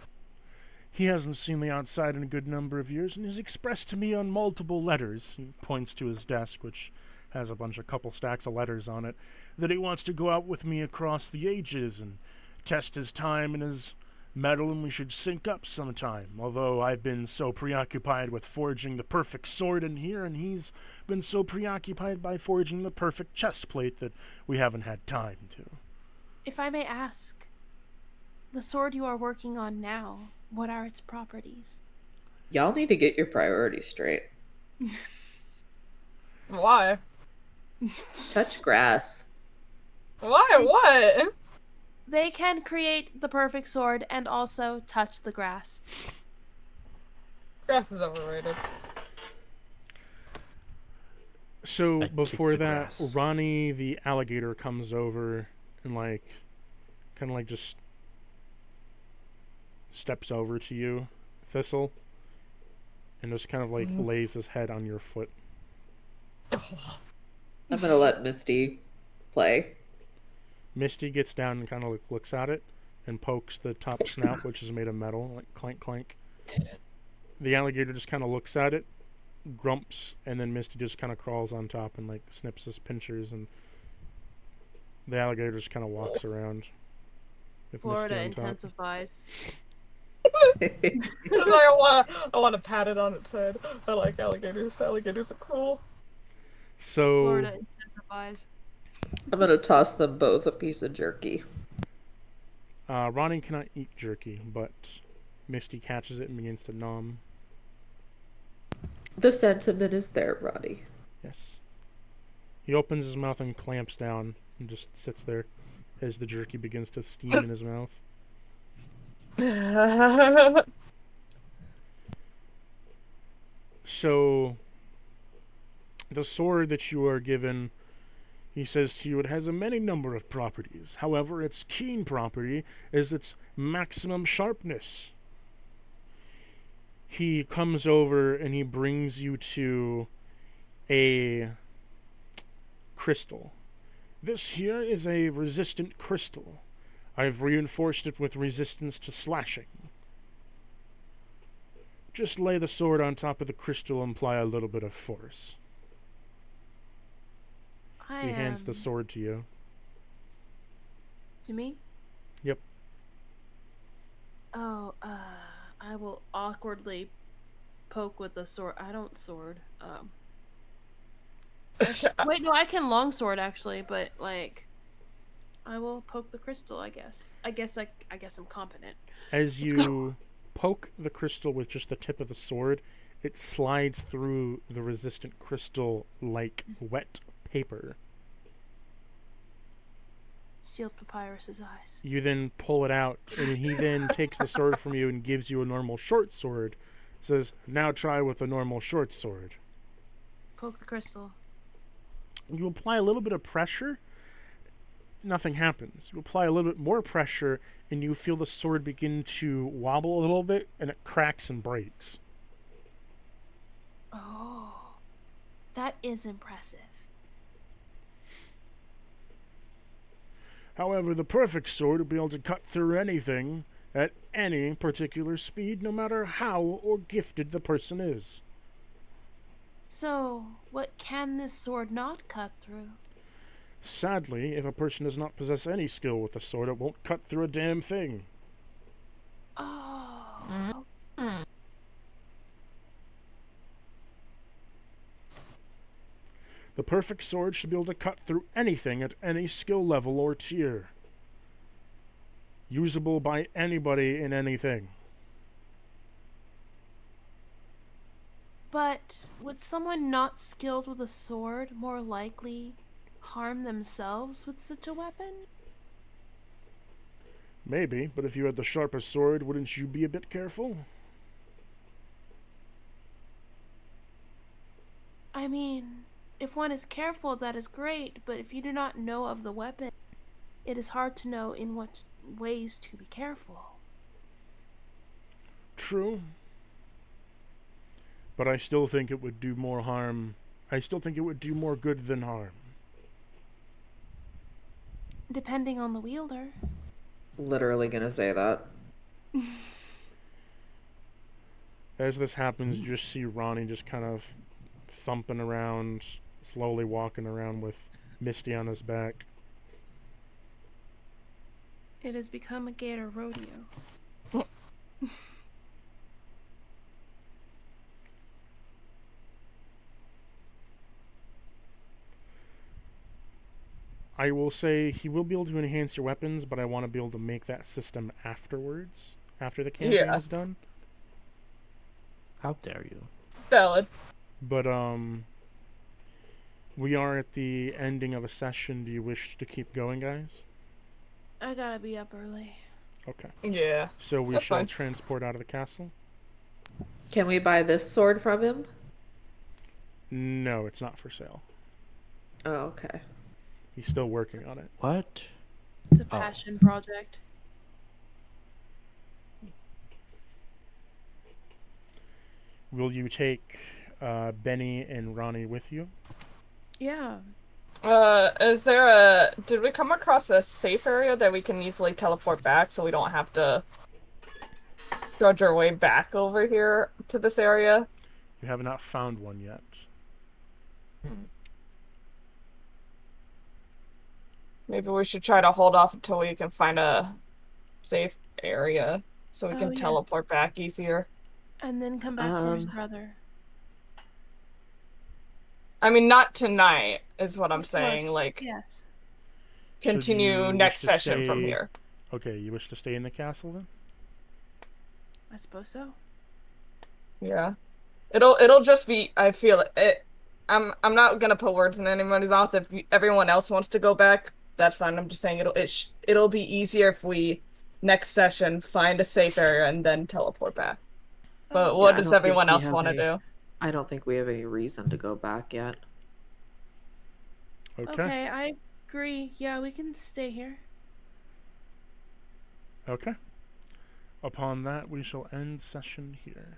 He hasn't seen the outside in a good number of years, and has expressed to me on multiple letters, he points to his desk, which has a couple stacks of letters on it, that he wants to go out with me across the ages and test his time and his metal, and we should sync up sometime. Although I've been so preoccupied with forging the perfect sword in here, and he's been so preoccupied by forging the perfect chest plate that we haven't had time to. If I may ask, the sword you are working on now, what are its properties? Y'all need to get your priorities straight. Why? Touch grass. Why? What? They can create the perfect sword and also touch the grass. Grass is overrated. So I kick before the that, grass. Ronnie the alligator comes over and kind of just steps over to you, Thistle, and just kind of lays his head on your foot. I'm gonna let Misty play. Misty gets down and kind of looks at it and pokes the top snout, which is made of metal, like clank clank. The alligator just kind of looks at it, grumps, and then Misty just kind of crawls on top and snips his pinchers, and the alligator just kind of walks around. with Florida Misty on top. intensifies. I wanna pat it on its head. I like alligators. Alligators are cool. So Florida intensifies. I'm gonna toss them both a piece of jerky. Ronnie cannot eat jerky, but Misty catches it and begins to nom. The sentiment is there, Roddy. Yes. He opens his mouth and clamps down and just sits there as the jerky begins to steam in his mouth. So, the sword that you are given, he says to you, it has a many number of properties. However, its keen property is its maximum sharpness. He comes over and he brings you to a crystal. This here is a resistant crystal. I've reinforced it with resistance to slashing. Just lay the sword on top of the crystal and apply a little bit of force. He hands the sword to you. To me? Yep. Oh, I will awkwardly poke with the sword. I don't sword. Wait, no, I can longsword actually, but I will poke the crystal. I guess I'm competent. As Let's go. you poke the crystal with just the tip of the sword, it slides through the resistant crystal like wet paper. Shield Papyrus's eyes. You then pull it out, and he then takes the sword from you and gives you a normal short sword. Says, now try with a normal short sword. Poke the crystal. You apply a little bit of pressure, nothing happens. You apply a little bit more pressure, and you feel the sword begin to wobble a little bit, and it cracks and breaks. Oh, that is impressive. However, the perfect sword will be able to cut through anything at any particular speed, no matter how or gifted the person is. So, what can this sword not cut through? Sadly, if a person does not possess any skill with the sword, it won't cut through a damn thing. Oh. The perfect sword should be able to cut through anything at any skill level or tier. Usable by anybody in anything. But would someone not skilled with a sword more likely harm themselves with such a weapon? Maybe, but if you had the sharpest sword, wouldn't you be a bit careful? I mean, if one is careful, that is great, but if you do not know of the weapon, it is hard to know in what ways to be careful. True. But I still think it would do more harm. I still think it would do more good than harm. Depending on the wielder. Literally gonna say that. As this happens, you just see Ronnie just kind of thumping around, slowly walking around with Misty on his back. It has become a gator rodeo. I will say he will be able to enhance your weapons, but I want to be able to make that system afterwards, after the campaign Yeah. is done. How dare you? Valid. But we are at the ending of a session. Do you wish to keep going, guys? I gotta be up early. Okay. Yeah. So we That's shall fine. transport out of the castle? Can we buy this sword from him? No, it's not for sale. Oh, okay. He's still working on it. What? It's a Oh. passion project. Will you take Benny and Ronnie with you? Yeah. Is there a... Did we come across a safe area that we can easily teleport back so we don't have to trudge our way back over here to this area? You have not found one yet. Maybe we should try to hold off until we can find a safe area so we Oh, can yes. teleport back easier. And then come back for his brother. I mean, not tonight, is what I'm Of course. saying. Like, Yes. So do continue you next wish to session from stay- here. Okay, you wish to stay in the castle then? I suppose so. Yeah. It'll just be, I feel it. I'm not gonna put words in anybody's mouth. If everyone else wants to go back, that's fine. I'm just saying it'll be easier if we next session find a safe area and then teleport back. But Oh, what I does don't think everyone we else have want to any- do? I don't think we have any reason to go back yet. Okay. okay, I agree. Yeah, we can stay here. Okay. Upon that, we shall end session here.